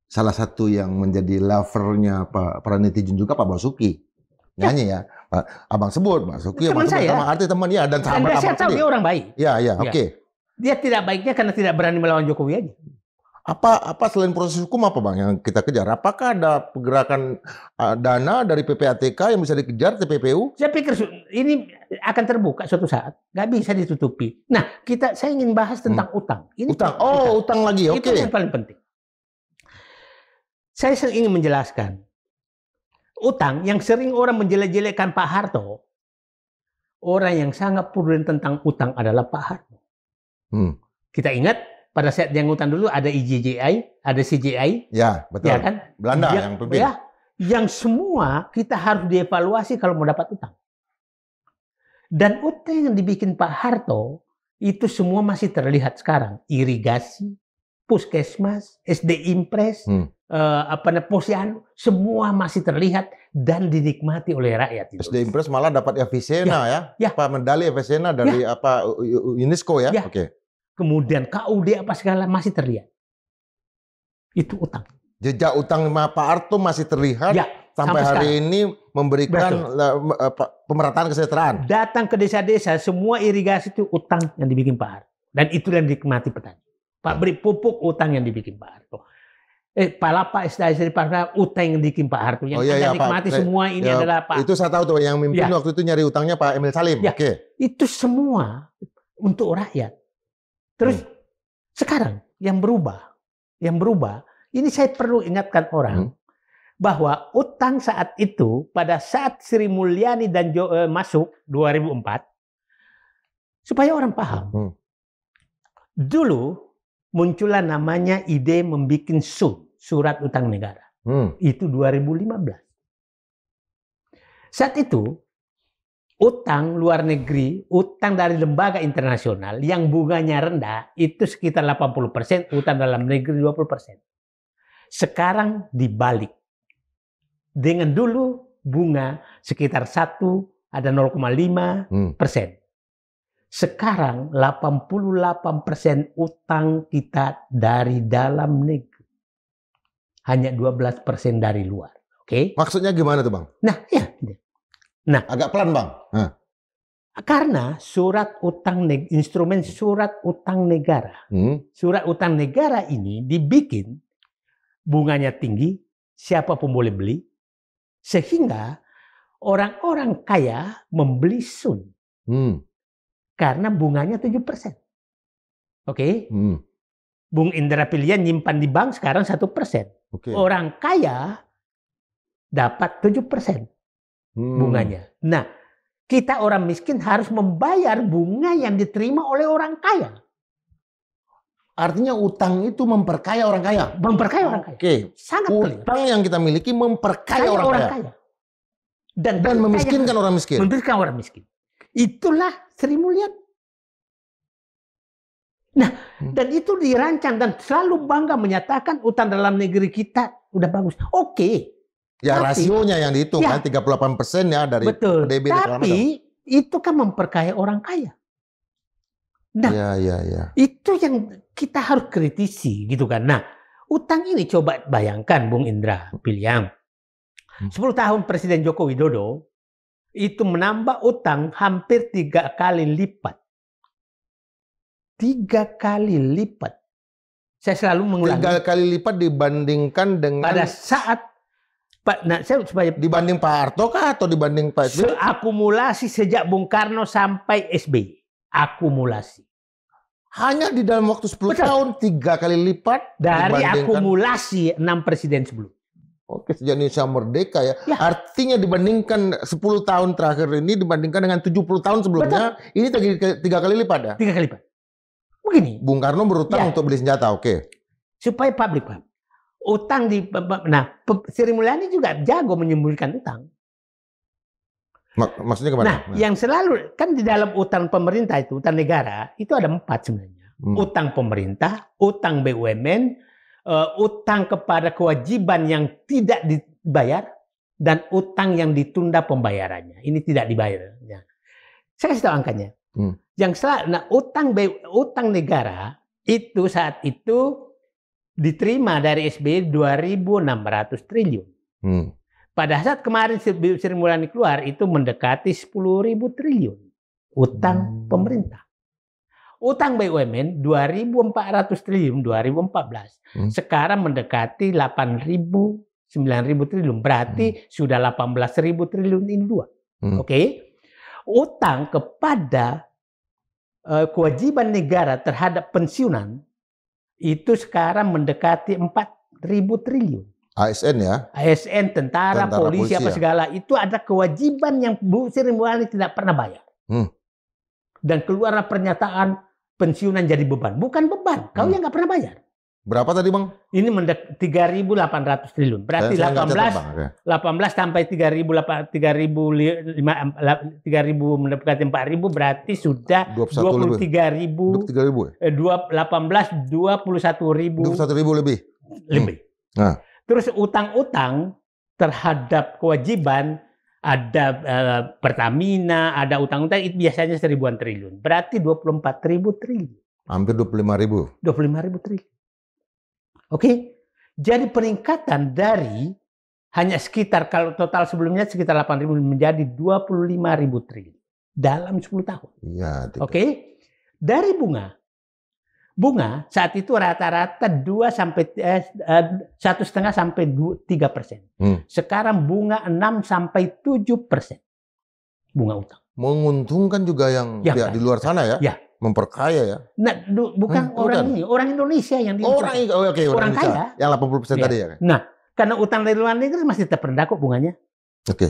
salah satu yang menjadi lovernya para netizen juga Pak Basuki. Nyanyi ya. Abang sebut Basuki sama arti teman ya dan sahabat Abang. Saya tahu dia orang baik. Ya, oke. Dia tidak baiknya karena tidak berani melawan Jokowi aja. Apa selain proses hukum apa Bang yang kita kejar? Apakah ada pergerakan dana dari PPATK yang bisa dikejar TPPU? Saya pikir ini akan terbuka suatu saat, nggak bisa ditutupi. Nah, saya ingin bahas tentang utang. Utang lagi, oke. Itu yang paling penting. Saya ingin menjelaskan utang yang sering orang menjelek-jelekkan Pak Harto. Orang yang sangat prudent tentang utang adalah Pak Harto. Kita ingat pada saat yang utang dulu ada IJJI, ada CJI. Ya, betul. Ya kan? Belanda yang pimpin. Ya, yang semua kita harus dievaluasi kalau mau dapat utang. Dan utang yang dibikin Pak Harto itu semua masih terlihat sekarang. Irigasi, puskesmas, SD Impres, Posyandu, semua masih terlihat dan dinikmati oleh rakyat. SD Impres malah dapat Avicenna ya. Medali Avicenna dari UNESCO ya. Oke. Kemudian KUD apa segala masih terlihat. Itu utang. Jejak utang Pak Harto masih terlihat sampai hari sekarang. Ini memberikan pemerataan kesejahteraan. Datang ke desa-desa, semua irigasi itu utang yang dibikin Pak Harto. Dan itu yang dinikmati petani. Pabrik pupuk utang yang dibikin Pak Harto. Palapa SDA utang yang dibikin Pak Harto. Yang dinikmati semua ini adalah Pak. Itu saya tahu tuh yang mimpin waktu itu nyari utangnya Pak Emil Salim. Itu semua untuk rakyat. Terus sekarang yang berubah, ini saya perlu ingatkan orang bahwa utang saat itu pada saat Sri Mulyani dan masuk 2004, supaya orang paham. Dulu muncullah namanya ide membuat surat utang negara. Itu 2015. Saat itu utang luar negeri, utang dari lembaga internasional yang bunganya rendah itu sekitar 80%, utang dalam negeri 20%. Sekarang dibalik. Dengan dulu bunga sekitar 0,5%. Sekarang 88% utang kita dari dalam negeri. Hanya 12% dari luar. Oke? Maksudnya gimana tuh, Bang? Nah, ya. Nah, agak pelan, Bang. Karena instrumen surat utang negara. Surat utang negara ini dibikin bunganya tinggi, siapapun boleh beli, sehingga orang-orang kaya membeli sun. Karena bunganya 7%. Oke? Bung Indra Pilihan nyimpan di bank sekarang 1%. Orang kaya dapat 7% bunganya. Nah, kita orang miskin harus membayar bunga yang diterima oleh orang kaya. Artinya utang itu memperkaya orang kaya? Memperkaya orang kaya. Oke. Sangat utang yang kita miliki memperkaya orang kaya. Dan memiskinkan orang miskin. Memiskinkan orang miskin. Itulah Sri Mulyani. Nah, dan itu dirancang dan selalu bangga menyatakan utang dalam negeri kita udah bagus. Oke. Ya, tapi, rasionya yang dihitung kan 38% ya dari betul. PDB. Tapi itu kan memperkaya orang kaya. Nah, itu yang kita harus kritisi gitu kan. Nah, utang ini coba bayangkan Bung Indra Piliang. 10 tahun Presiden Joko Widodo itu menambah utang hampir 3 kali lipat. 3 kali lipat. Saya selalu mengulangi. 3 kali lipat dibandingkan dengan pada saat dibanding Pak Harto kah atau dibanding Pak SBY? Akumulasi sejak Bung Karno sampai SBY. Akumulasi. Hanya di dalam waktu 10 tahun 3 kali lipat dari akumulasi 6 presiden sebelum. Oke, sejak Indonesia merdeka ya. Artinya dibandingkan 10 tahun terakhir ini dibandingkan dengan 70 tahun sebelumnya, ini 3 kali lipat ya? 3 kali lipat. Begini. Bung Karno berutang untuk beli senjata, oke. Supaya publik paham. Utang Sri Mulyani juga jago menyembunyikan utang. Maksudnya kemana? Nah, yang selalu kan di dalam utang pemerintah itu, utang negara itu ada 4 sebenarnya. Utang pemerintah, utang BUMN, utang kepada kewajiban yang tidak dibayar, dan utang yang ditunda pembayarannya. Ini tidak dibayar. Saya kasih tahu angkanya. Utang negara itu saat itu diterima dari SBY 2.600 triliun. Pada saat kemarin Sri Mulyani keluar itu mendekati 10.000 triliun utang pemerintah. Utang BUMN 2.400 triliun 2014. Sekarang mendekati 8.000 9.000 triliun. Berarti sudah 18.000 triliun ini dua. Oke. Utang kepada kewajiban negara terhadap pensiunan itu sekarang mendekati 4.000 triliun. ASN ya? ASN, tentara polisi apa segala. Itu ada kewajiban yang Bu Sri Mulyani tidak pernah bayar. Dan keluarlah pernyataan pensiunan jadi beban. Bukan beban, kau yang nggak pernah bayar. Berapa tadi Bang? Ini 3.800 triliun. Berarti 18 sampai 3.000 mendekati 4.000 berarti sudah 23.000. 18 21.000. 21.000 lebih. Nah. Terus utang-utang terhadap kewajiban ada Pertamina, ada utang-utang itu biasanya 1.000-an triliun. Berarti 24.000 triliun. Hampir 25.000. 25.000 triliun. Oke, jadi peningkatan dari hanya sekitar kalau total sebelumnya sekitar 8.000 menjadi 25.000 triliun dalam 10 tahun. Iya. Oke, dari bunga saat itu rata-rata 1,5 sampai 3%. Sekarang bunga 6 sampai 7%. Bunga utang. Menguntungkan juga yang pihak di luar sana ya? Ya. Memperkaya ya? Nah, bukan orang ini, orang Indonesia yang orang kaya. Yang 80% tadi ya? Nah, karena utang dari luar negeri masih terpendam kok bunganya.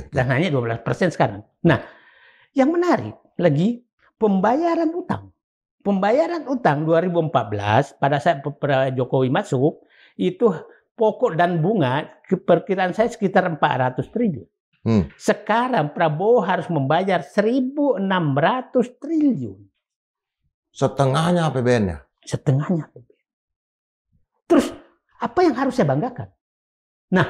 Dan hanya 12% sekarang. Nah, yang menarik lagi pembayaran utang. Pembayaran utang 2014 pada saat Jokowi masuk itu pokok dan bunga perkiraan saya sekitar 400 triliun. Sekarang Prabowo harus membayar 1.600 triliun. Setengahnya APBN ya? Setengahnya APBN. Terus apa yang harus saya banggakan? Nah,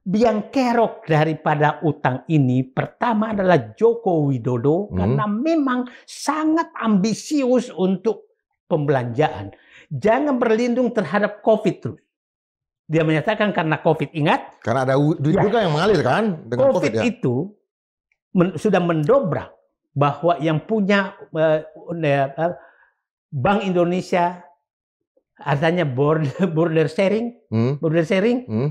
biang kerok daripada utang ini pertama adalah Joko Widodo karena memang sangat ambisius untuk pembelanjaan. Jangan berlindung terhadap COVID terus. Dia menyatakan karena COVID, ingat? Karena ada duit juga yang mengalir kan dengan COVID ya? itu sudah mendobrak bahwa yang punya Bank Indonesia adanya border sharing,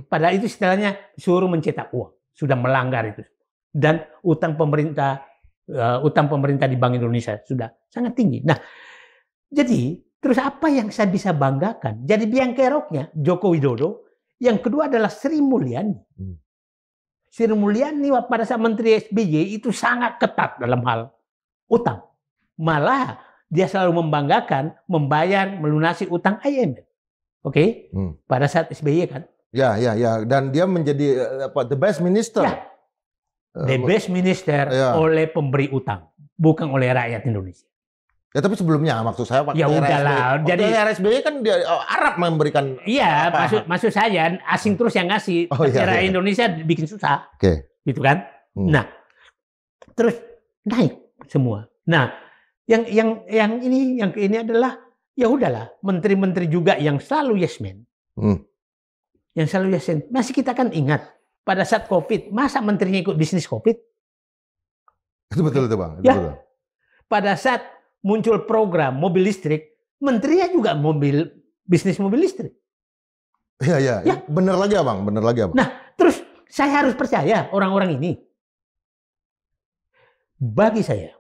padahal itu istilahnya suruh mencetak uang, sudah melanggar itu. Dan utang pemerintah di Bank Indonesia sudah sangat tinggi. Nah, jadi terus apa yang saya bisa banggakan? Jadi biang keroknya Joko Widodo, yang kedua adalah Sri Mulyani. Sri Mulyani pada saat Menteri SBY itu sangat ketat dalam hal utang. Malah dia selalu membanggakan melunasi utang IMF. Oke? Pada saat SBY kan? Ya. Dan dia menjadi the best minister. Ya. The best minister oleh pemberi utang, bukan oleh rakyat Indonesia. Ya tapi sebelumnya maksud saya waktu ya udahlah. Jadi RSBY kan dia Arab memberikan. Iya, maksud saya asing terus yang ngasih. Rakyat Indonesia bikin susah. Oke. Gitu kan? Nah, terus naik semua. Nah, yang ini adalah ya udahlah, menteri-menteri juga yang selalu yes man. Yang selalu yes man. Masih kita kan ingat pada saat Covid, masa menterinya ikut bisnis Covid? Itu betul itu, Bang. Itu ya. Betul. Pada saat muncul program mobil listrik, menterinya juga bisnis mobil listrik. Iya. Ya. Bener lagi, Abang. Nah, terus saya harus percaya orang-orang ini. Bagi saya,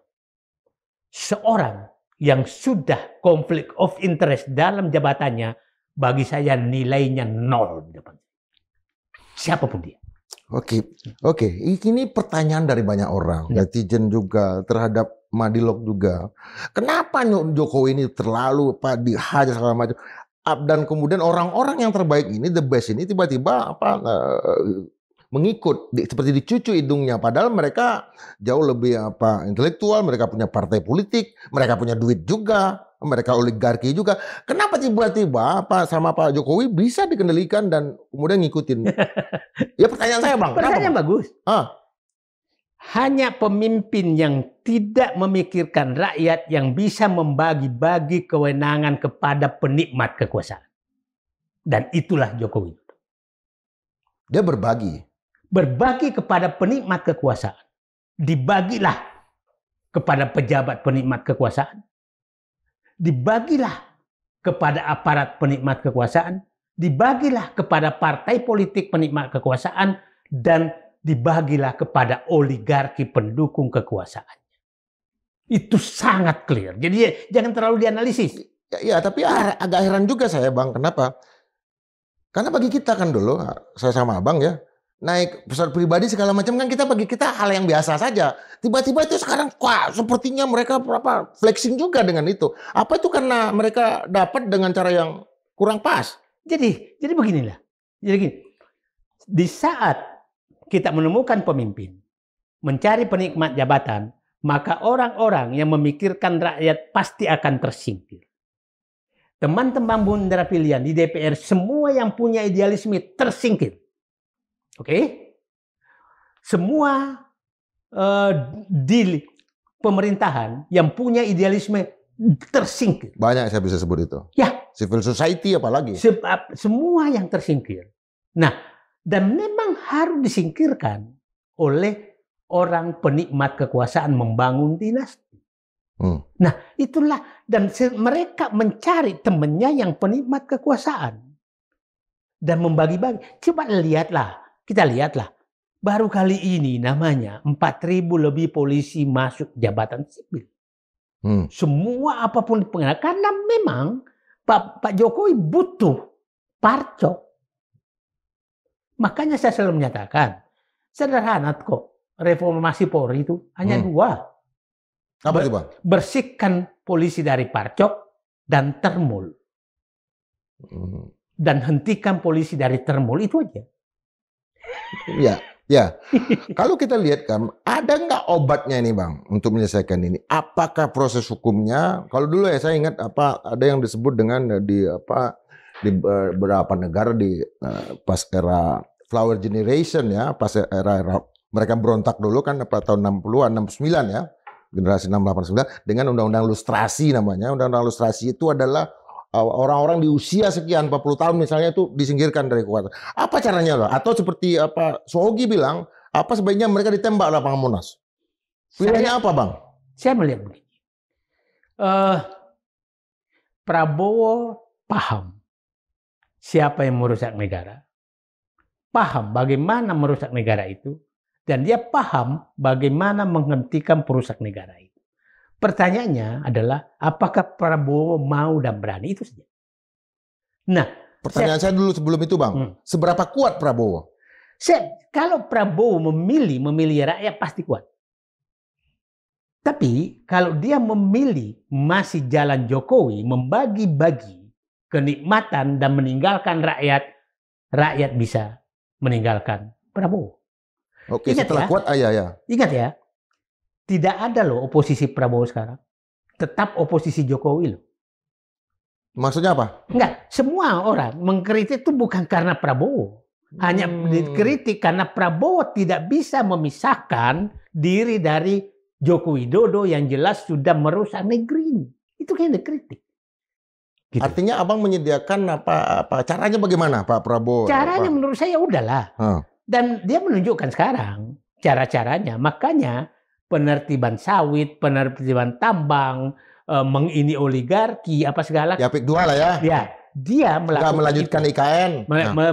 seorang yang sudah konflik of interest dalam jabatannya, bagi saya nilainya 0. Siapapun dia. Oke. Ini pertanyaan dari banyak orang, netizen juga, terhadap Madilog juga. Kenapa Jokowi ini terlalu dihajar segala macam? Dan kemudian orang-orang yang terbaik ini, the best ini tiba-tiba mengikut seperti dicucu hidungnya, padahal mereka jauh lebih intelektual, mereka punya partai politik, mereka punya duit juga, mereka oligarki juga. Kenapa tiba-tiba sama Pak Jokowi bisa dikendalikan dan kemudian ngikutin? Ya pertanyaan saya, Bang. Pertanyaan bagus. Hanya pemimpin yang tidak memikirkan rakyat yang bisa membagi-bagi kewenangan kepada penikmat kekuasaan. Dan itulah Jokowi. Dia berbagi kepada penikmat kekuasaan. Dibagilah kepada pejabat penikmat kekuasaan. Dibagilah kepada aparat penikmat kekuasaan. Dibagilah kepada partai politik penikmat kekuasaan. Dan dibagilah kepada oligarki pendukung kekuasaan. Itu sangat clear. Jadi jangan terlalu dianalisis. Ya, tapi agak heran juga saya, Bang. Kenapa? Karena bagi kita kan dulu, saya sama Abang ya, naik pesawat pribadi segala macam kan bagi kita hal yang biasa saja. Tiba-tiba itu sekarang sepertinya mereka flexing juga dengan itu. Apa itu karena mereka dapat dengan cara yang kurang pas? Jadi beginilah. Jadi gini. Di saat kita menemukan pemimpin, mencari penikmat jabatan, maka orang-orang yang memikirkan rakyat pasti akan tersingkir. Teman-teman Bunda pilihan di DPR, semua yang punya idealisme tersingkir. Oke? Semua di pemerintahan yang punya idealisme tersingkir. Banyak saya bisa sebut itu. Ya. Civil society apalagi. Semua yang tersingkir. Nah, dan memang harus disingkirkan oleh orang penikmat kekuasaan membangun dinasti. Nah, itulah. Dan mereka mencari temannya yang penikmat kekuasaan. Dan membagi-bagi. Coba kita lihatlah. Baru kali ini namanya 4.000 lebih polisi masuk jabatan sipil. Semua apapun pengenal. Karena memang Pak Jokowi butuh parcok. Makanya saya selalu menyatakan, sederhana kok, reformasi Polri itu hanya 2. Apa itu, Bang? Bersihkan polisi dari parcok dan termul. Dan hentikan polisi dari termul, itu aja. Ya. Kalau kita lihat kan, ada nggak obatnya ini, Bang, untuk menyelesaikan ini? Apakah proses hukumnya? Kalau dulu ya saya ingat ada yang disebut dengan di beberapa negara pas era flower generation ya, pas era mereka berontak dulu kan pada tahun 60-an, 69 ya, generasi 689 dengan undang-undang lustrasi namanya. Undang-undang lustrasi itu adalah orang-orang di usia sekian 40 tahun misalnya itu disingkirkan dari kekuasaan. Apa caranya loh? Atau seperti apa Sogi bilang, apa sebaiknya mereka ditembak lapangan Monas? Pilihannya apa, Bang? Saya melihat begini. Prabowo paham siapa yang merusak negara, paham bagaimana merusak negara itu, dan dia paham bagaimana menghentikan perusak negara itu. Pertanyaannya adalah apakah Prabowo mau dan berani, itu saja. Nah, pertanyaan saya dulu sebelum itu, Bang. Seberapa kuat Prabowo? Kalau Prabowo memilih rakyat pasti kuat. Tapi kalau dia memilih masih jalan Jokowi, membagi-bagi kenikmatan dan meninggalkan rakyat, rakyat bisa meninggalkan Prabowo. Oke, ingat setelah ya, kuat, ya. Ingat ya, tidak ada loh oposisi Prabowo sekarang. Tetap oposisi Jokowi loh. Maksudnya apa? Enggak, semua orang mengkritik itu bukan karena Prabowo. Hanya dikritik karena Prabowo tidak bisa memisahkan diri dari Joko Widodo yang jelas sudah merusak negeri ini. Itu kan dikritik. Gitu. Artinya abang menyediakan apa caranya bagaimana Pak Prabowo? Caranya menurut saya udahlah. Dan dia menunjukkan sekarang cara-caranya. Makanya penertiban sawit, penertiban tambang, mengini oligarki, apa segala. Ya PIK 2 lah ya. Ya, dia melakukan melanjutkan itu. IKN.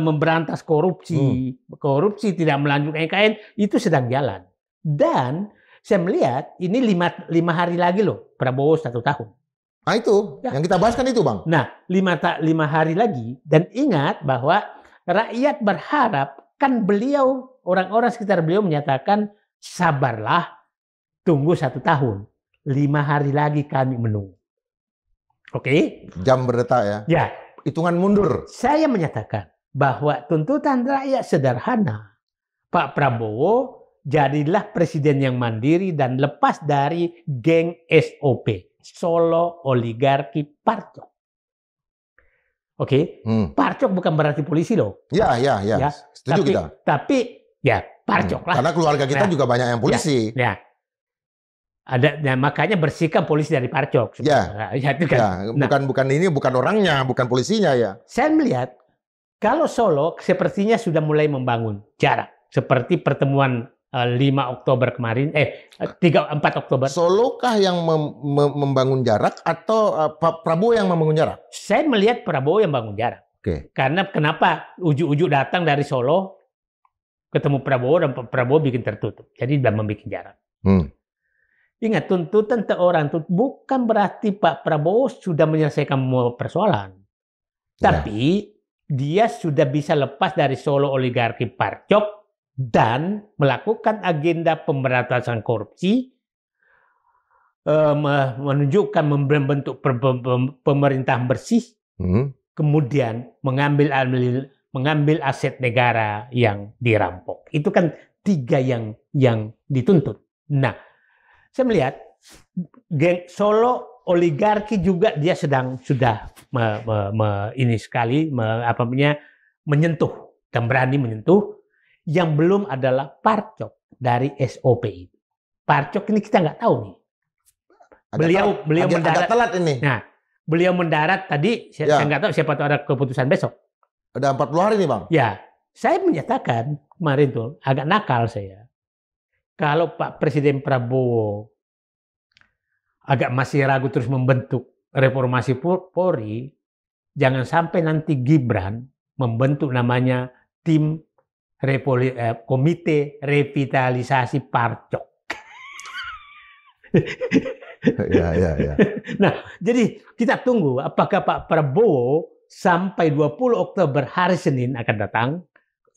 Memberantas korupsi. Korupsi tidak melanjutkan IKN, itu sedang jalan. Dan saya melihat ini 5 hari lagi loh Prabowo 1 tahun. Nah itu ya, yang kita bahas kan itu, Bang. Nah 5 hari lagi, dan ingat bahwa rakyat berharap, kan beliau, orang-orang sekitar beliau menyatakan sabarlah, tunggu 1 tahun, 5 hari lagi kami menunggu. Oke? Jam berdetak ya. Ya. Hitungan mundur. Saya menyatakan bahwa tuntutan rakyat sederhana. Pak Prabowo jadilah presiden yang mandiri dan lepas dari geng SOP, Solo Oligarki Parcok. Oke, Parcok bukan berarti polisi loh. Ya. Setuju kita. Tapi ya Parcok lah. Karena keluarga kita juga banyak yang polisi. Ya. Ada, nah, makanya bersihkan polisi dari Parcok. Ya. Itu kan. Ya, bukan orangnya, bukan polisinya ya. Saya melihat kalau Solo sepertinya sudah mulai membangun jarak, seperti pertemuan 5 Oktober kemarin, 4 Oktober. Solo kah yang membangun jarak atau Pak Prabowo yang membangun jarak? Saya melihat Prabowo yang bangun jarak. Oke. Karena kenapa ujuk-ujuk datang dari Solo, ketemu Prabowo dan Prabowo bikin tertutup. Jadi sudah membuat jarak. Ingat, tuntutan orang itu bukan berarti Pak Prabowo sudah menyelesaikan semua persoalan. Tapi dia sudah bisa lepas dari Solo Oligarki Parcok dan melakukan agenda pemberantasan korupsi, menunjukkan membentuk pemerintahan bersih, kemudian mengambil aset negara yang dirampok. Itu kan 3 yang dituntut. Nah, saya melihat geng Solo Oligarki juga dia sudah menyentuh dan berani menyentuh. Yang belum adalah Parcok dari SOP itu. Parcok ini kita nggak tahu nih. Beliau mendarat telat ini. Nah, beliau mendarat tadi, saya nggak tahu, siapa tahu ada keputusan besok. Ada 40 hari nih, Bang. Ya, saya menyatakan kemarin tuh agak nakal saya. Kalau Pak Presiden Prabowo agak masih ragu terus membentuk reformasi Polri, jangan sampai nanti Gibran membentuk namanya tim Komite Revitalisasi Parcok. Ya. Nah, jadi kita tunggu apakah Pak Prabowo sampai 20 Oktober hari Senin akan datang,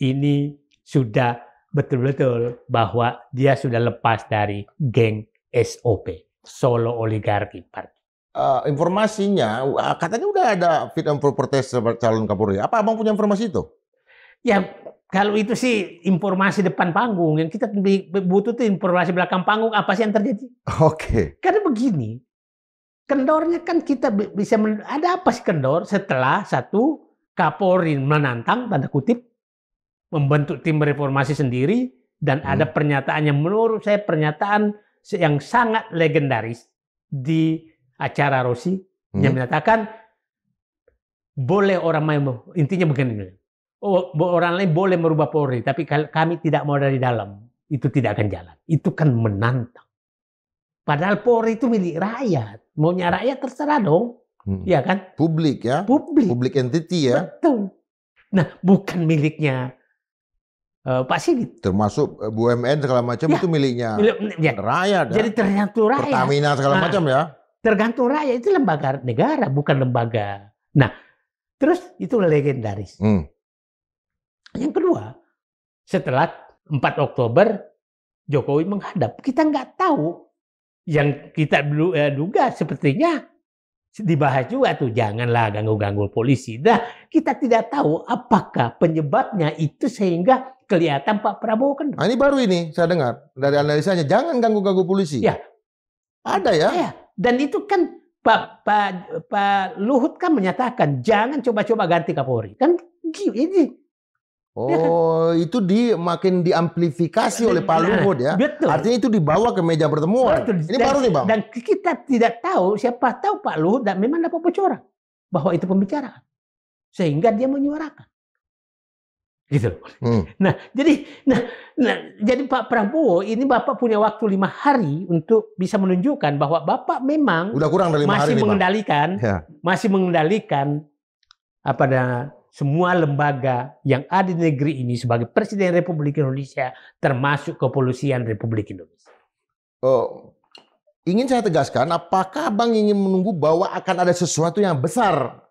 ini sudah betul-betul bahwa dia sudah lepas dari geng SOP, Solo Oligarki Parcok. Informasinya katanya udah ada fit and proper test calon Kapolri. Apa Abang punya informasi itu? Ya, kalau itu sih informasi depan panggung. Yang kita butuh tuh informasi belakang panggung, apa sih yang terjadi. Oke. Karena begini, kendornya kan kita bisa, ada apa sih kendor setelah satu Kapolri menantang, tanda kutip, membentuk tim reformasi sendiri dan ada pernyataan yang menurut saya pernyataan yang sangat legendaris di acara Rossi yang menyatakan boleh orang main, intinya begini, orang lain boleh merubah Polri, tapi kami tidak mau dari dalam, itu tidak akan jalan. Itu kan menantang. Padahal Polri itu milik rakyat, maunya rakyat terserah dong, ya kan? Publik ya, publik entity ya. Betul. Nah, bukan miliknya Pak Sigit. Termasuk BUMN segala macam itu miliknya rakyat. Jadi tergantung rakyat. Pertamina segala macam ya. Tergantung rakyat, itu lembaga negara, bukan lembaga. Nah, terus itu legendaris. Yang kedua, setelah 4 Oktober Jokowi menghadap, kita nggak tahu. Yang kita duga sepertinya dibahas juga tuh, janganlah ganggu-ganggu polisi. Nah, kita tidak tahu apakah penyebabnya itu sehingga kelihatan Pak Prabowo kan. Nah, ini baru ini saya dengar dari analisanya, jangan ganggu-ganggu polisi. Ya. Ada ya? Ya. Dan itu kan Pak Luhut kan menyatakan jangan coba-coba ganti Kapolri. Kan ini. Oh, itu makin diamplifikasi oleh Pak Luhut ya. Betul. Artinya itu dibawa ke meja pertemuan. Betul. Ini baru nih, Bang. Dan kita tidak tahu, siapa tahu Pak Luhut dan memang dapat bocoran bahwa itu pembicaraan. Sehingga dia menyuarakan. Gitu. Nah, jadi Pak Prabowo ini Bapak punya waktu 5 hari untuk bisa menunjukkan bahwa Bapak memang udah kurang dari 5 hari masih mengendalikan semua lembaga yang ada di negeri ini sebagai Presiden Republik Indonesia, termasuk kepolisian Republik Indonesia. Ingin saya tegaskan, apakah Bang ingin menunggu bahwa akan ada sesuatu yang besar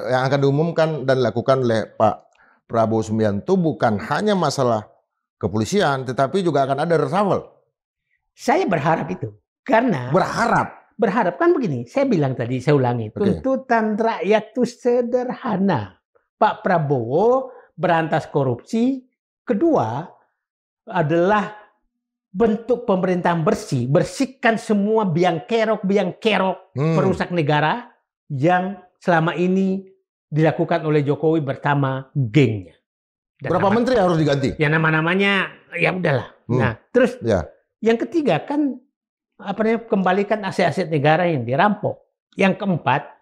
yang akan diumumkan dan dilakukan oleh Pak Prabowo Subianto, bukan hanya masalah kepolisian, tetapi juga akan ada reshuffle? Saya berharap itu. Karena berharap kan begini, saya bilang tadi, saya ulangi, tuntutan rakyat itu sederhana. Pak Prabowo berantas korupsi, kedua adalah bentuk pemerintahan bersih, bersihkan semua biang kerok perusak negara yang selama ini dilakukan oleh Jokowi bersama gengnya. Berapa menteri harus diganti? Ya nama-namanya ya udahlah. Nah, terus yang ketiga kan kembalikan aset-aset negara yang dirampok. Yang keempat,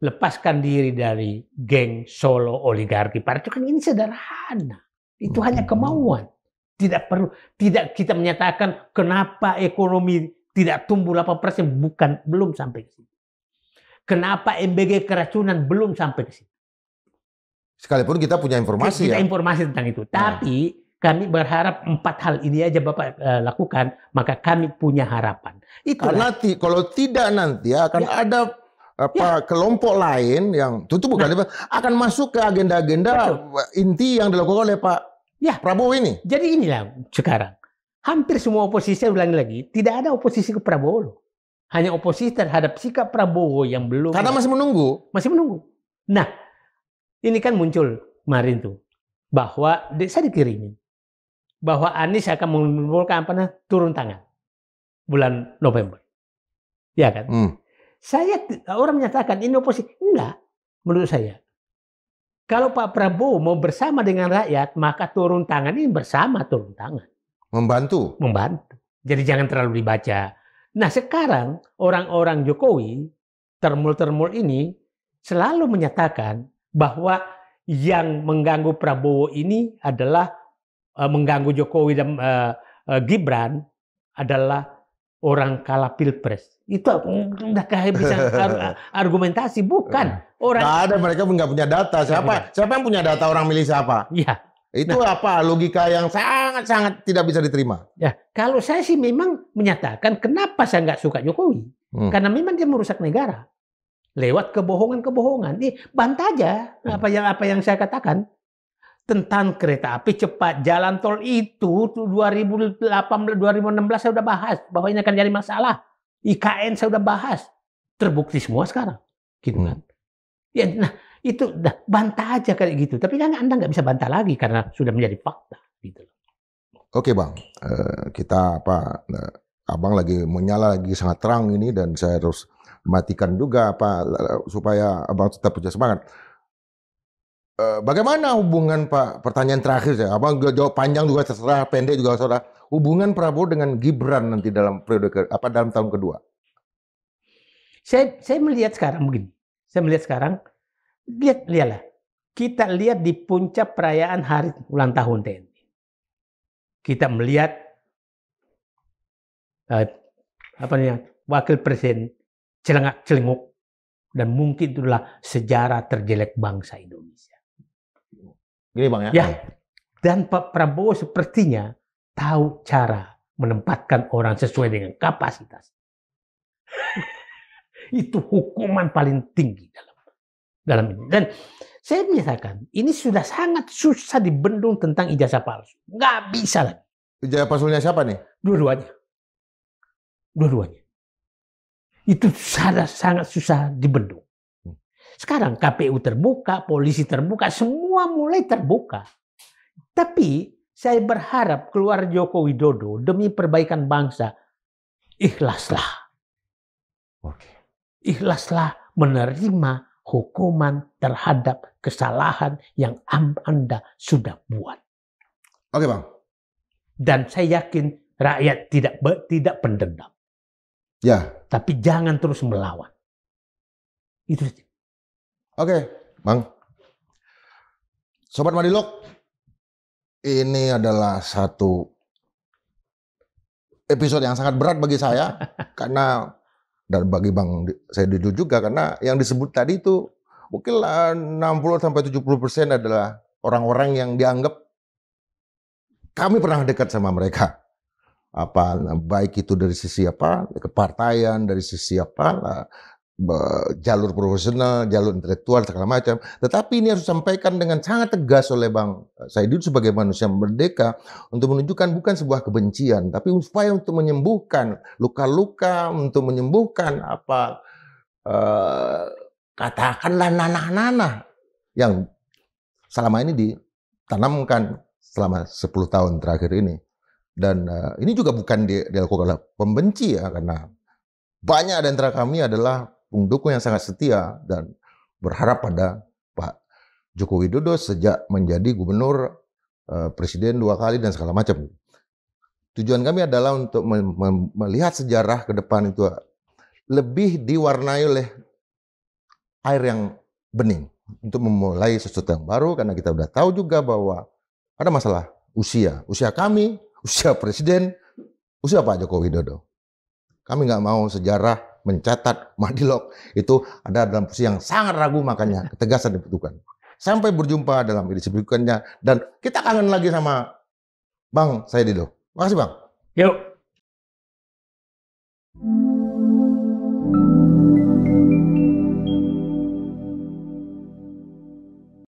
lepaskan diri dari geng Solo oligarki. Padahal itu kan ini sederhana. Itu hanya kemauan. Tidak kita menyatakan kenapa ekonomi tidak tumbuh 8%, belum sampai ke situ. Kenapa MBG keracunan belum sampai ke situ. Sekalipun kita punya informasi kita informasi tentang itu. Tapi kami berharap 4 hal ini aja Bapak lakukan, maka kami punya harapan. Karena kalau tidak nanti akan ada kelompok lain yang akan masuk ke agenda-agenda inti yang dilakukan oleh Pak Prabowo ini. Jadi inilah sekarang. Hampir semua oposisi, ulangi lagi, tidak ada oposisi ke Prabowo. Hanya oposisi terhadap sikap Prabowo yang belum. Karena masih menunggu. Masih menunggu. Nah, ini kan muncul kemarin tuh. Bahwa, saya dikirimin. Bahwa Anies akan mengumpulkan turun tangan bulan November, ya kan? Orang menyatakan ini oposisi, enggak. Menurut saya, kalau Pak Prabowo mau bersama dengan rakyat, maka turun tangan ini bersama turun tangan, membantu. Jadi jangan terlalu dibaca. Nah sekarang orang-orang Jokowi, termul ini selalu menyatakan bahwa yang mengganggu Prabowo ini adalah mengganggu Jokowi dan Gibran adalah orang kalah pilpres. Itu udah kayak bisa argumentasi, bukan orang. Nggak ada, mereka nggak punya data. Siapa yang punya data orang milih siapa? Ya. Itu logika yang sangat tidak bisa diterima. Ya, kalau saya sih memang menyatakan kenapa saya nggak suka Jokowi, karena memang dia merusak negara lewat kebohongan. Bantah aja apa yang saya katakan. Tentang kereta api cepat, jalan tol itu 2016 saya udah bahas bahwa ini akan jadi masalah. IKN saya udah bahas, terbukti semua sekarang, gitu kan? Ya, nah itu bantah aja kayak gitu. Tapi kan Anda nggak bisa bantah lagi karena sudah menjadi fakta, gitu. Oke Bang, kita Abang lagi menyala lagi sangat terang ini dan saya harus matikan juga supaya Abang tetap punya semangat. Bagaimana hubungan Pak? Pertanyaan terakhir saya. Abang jawab panjang juga terserah, pendek juga terserah. Hubungan Prabowo dengan Gibran nanti dalam periode dalam tahun kedua. Saya melihat sekarang begini. Saya melihat sekarang, lihatlah. Kita lihat di puncak perayaan hari ulang tahun TNI. Kita melihat wakil presiden celengak-celenguk, dan mungkin itu adalah sejarah terjelek bangsa Indonesia. Gini Bang ya. Dan Pak Prabowo sepertinya tahu cara menempatkan orang sesuai dengan kapasitas. Itu hukuman paling tinggi dalam ini. Dan saya menyatakan ini sudah sangat susah dibendung tentang ijazah palsu. Nggak bisa lagi. Ijazah palsunya siapa nih? Dua-duanya. Itu sangat susah dibendung. Sekarang KPU terbuka, polisi terbuka, semua mulai terbuka. Tapi saya berharap keluar Joko Widodo demi perbaikan bangsa, ikhlaslah. Ikhlaslah menerima hukuman terhadap kesalahan yang Anda sudah buat. Oke Bang. Dan saya yakin rakyat tidak pendendam. Ya. Tapi jangan terus melawan. Itu saja. Oke, Bang. Sobat Madilog, ini adalah satu episode yang sangat berat bagi saya karena, dan bagi Bang saya juga, karena yang disebut tadi itu mungkin 60-70% adalah orang-orang yang dianggap kami pernah dekat sama mereka. Baik itu dari sisi kepartaian, dari sisi jalur profesional, jalur intelektual, segala macam. Tetapi ini harus disampaikan dengan sangat tegas oleh Bang Saidul sebagai manusia merdeka untuk menunjukkan bukan sebuah kebencian, tapi upaya untuk menyembuhkan luka-luka, untuk menyembuhkan katakanlah nanah-nanah yang selama ini ditanamkan selama 10 tahun terakhir ini. Dan ini juga bukan dilakukan oleh pembenci ya, karena banyak di antara kami adalah pendukung yang sangat setia dan berharap pada Pak Joko Widodo sejak menjadi gubernur, presiden 2 kali dan segala macam. Tujuan kami adalah untuk melihat sejarah ke depan itu lebih diwarnai oleh air yang bening untuk memulai sesuatu yang baru, karena kita sudah tahu juga bahwa ada masalah usia kami, usia presiden, usia Pak Joko Widodo. Kami nggak mau sejarah mencatat Madilog itu ada dalam posisi yang sangat ragu, makanya ketegasan dibutuhkan. Sampai berjumpa dalam edisi berikutnya, dan kita kangen lagi sama Bang Saidul. Makasih Bang. Yuk.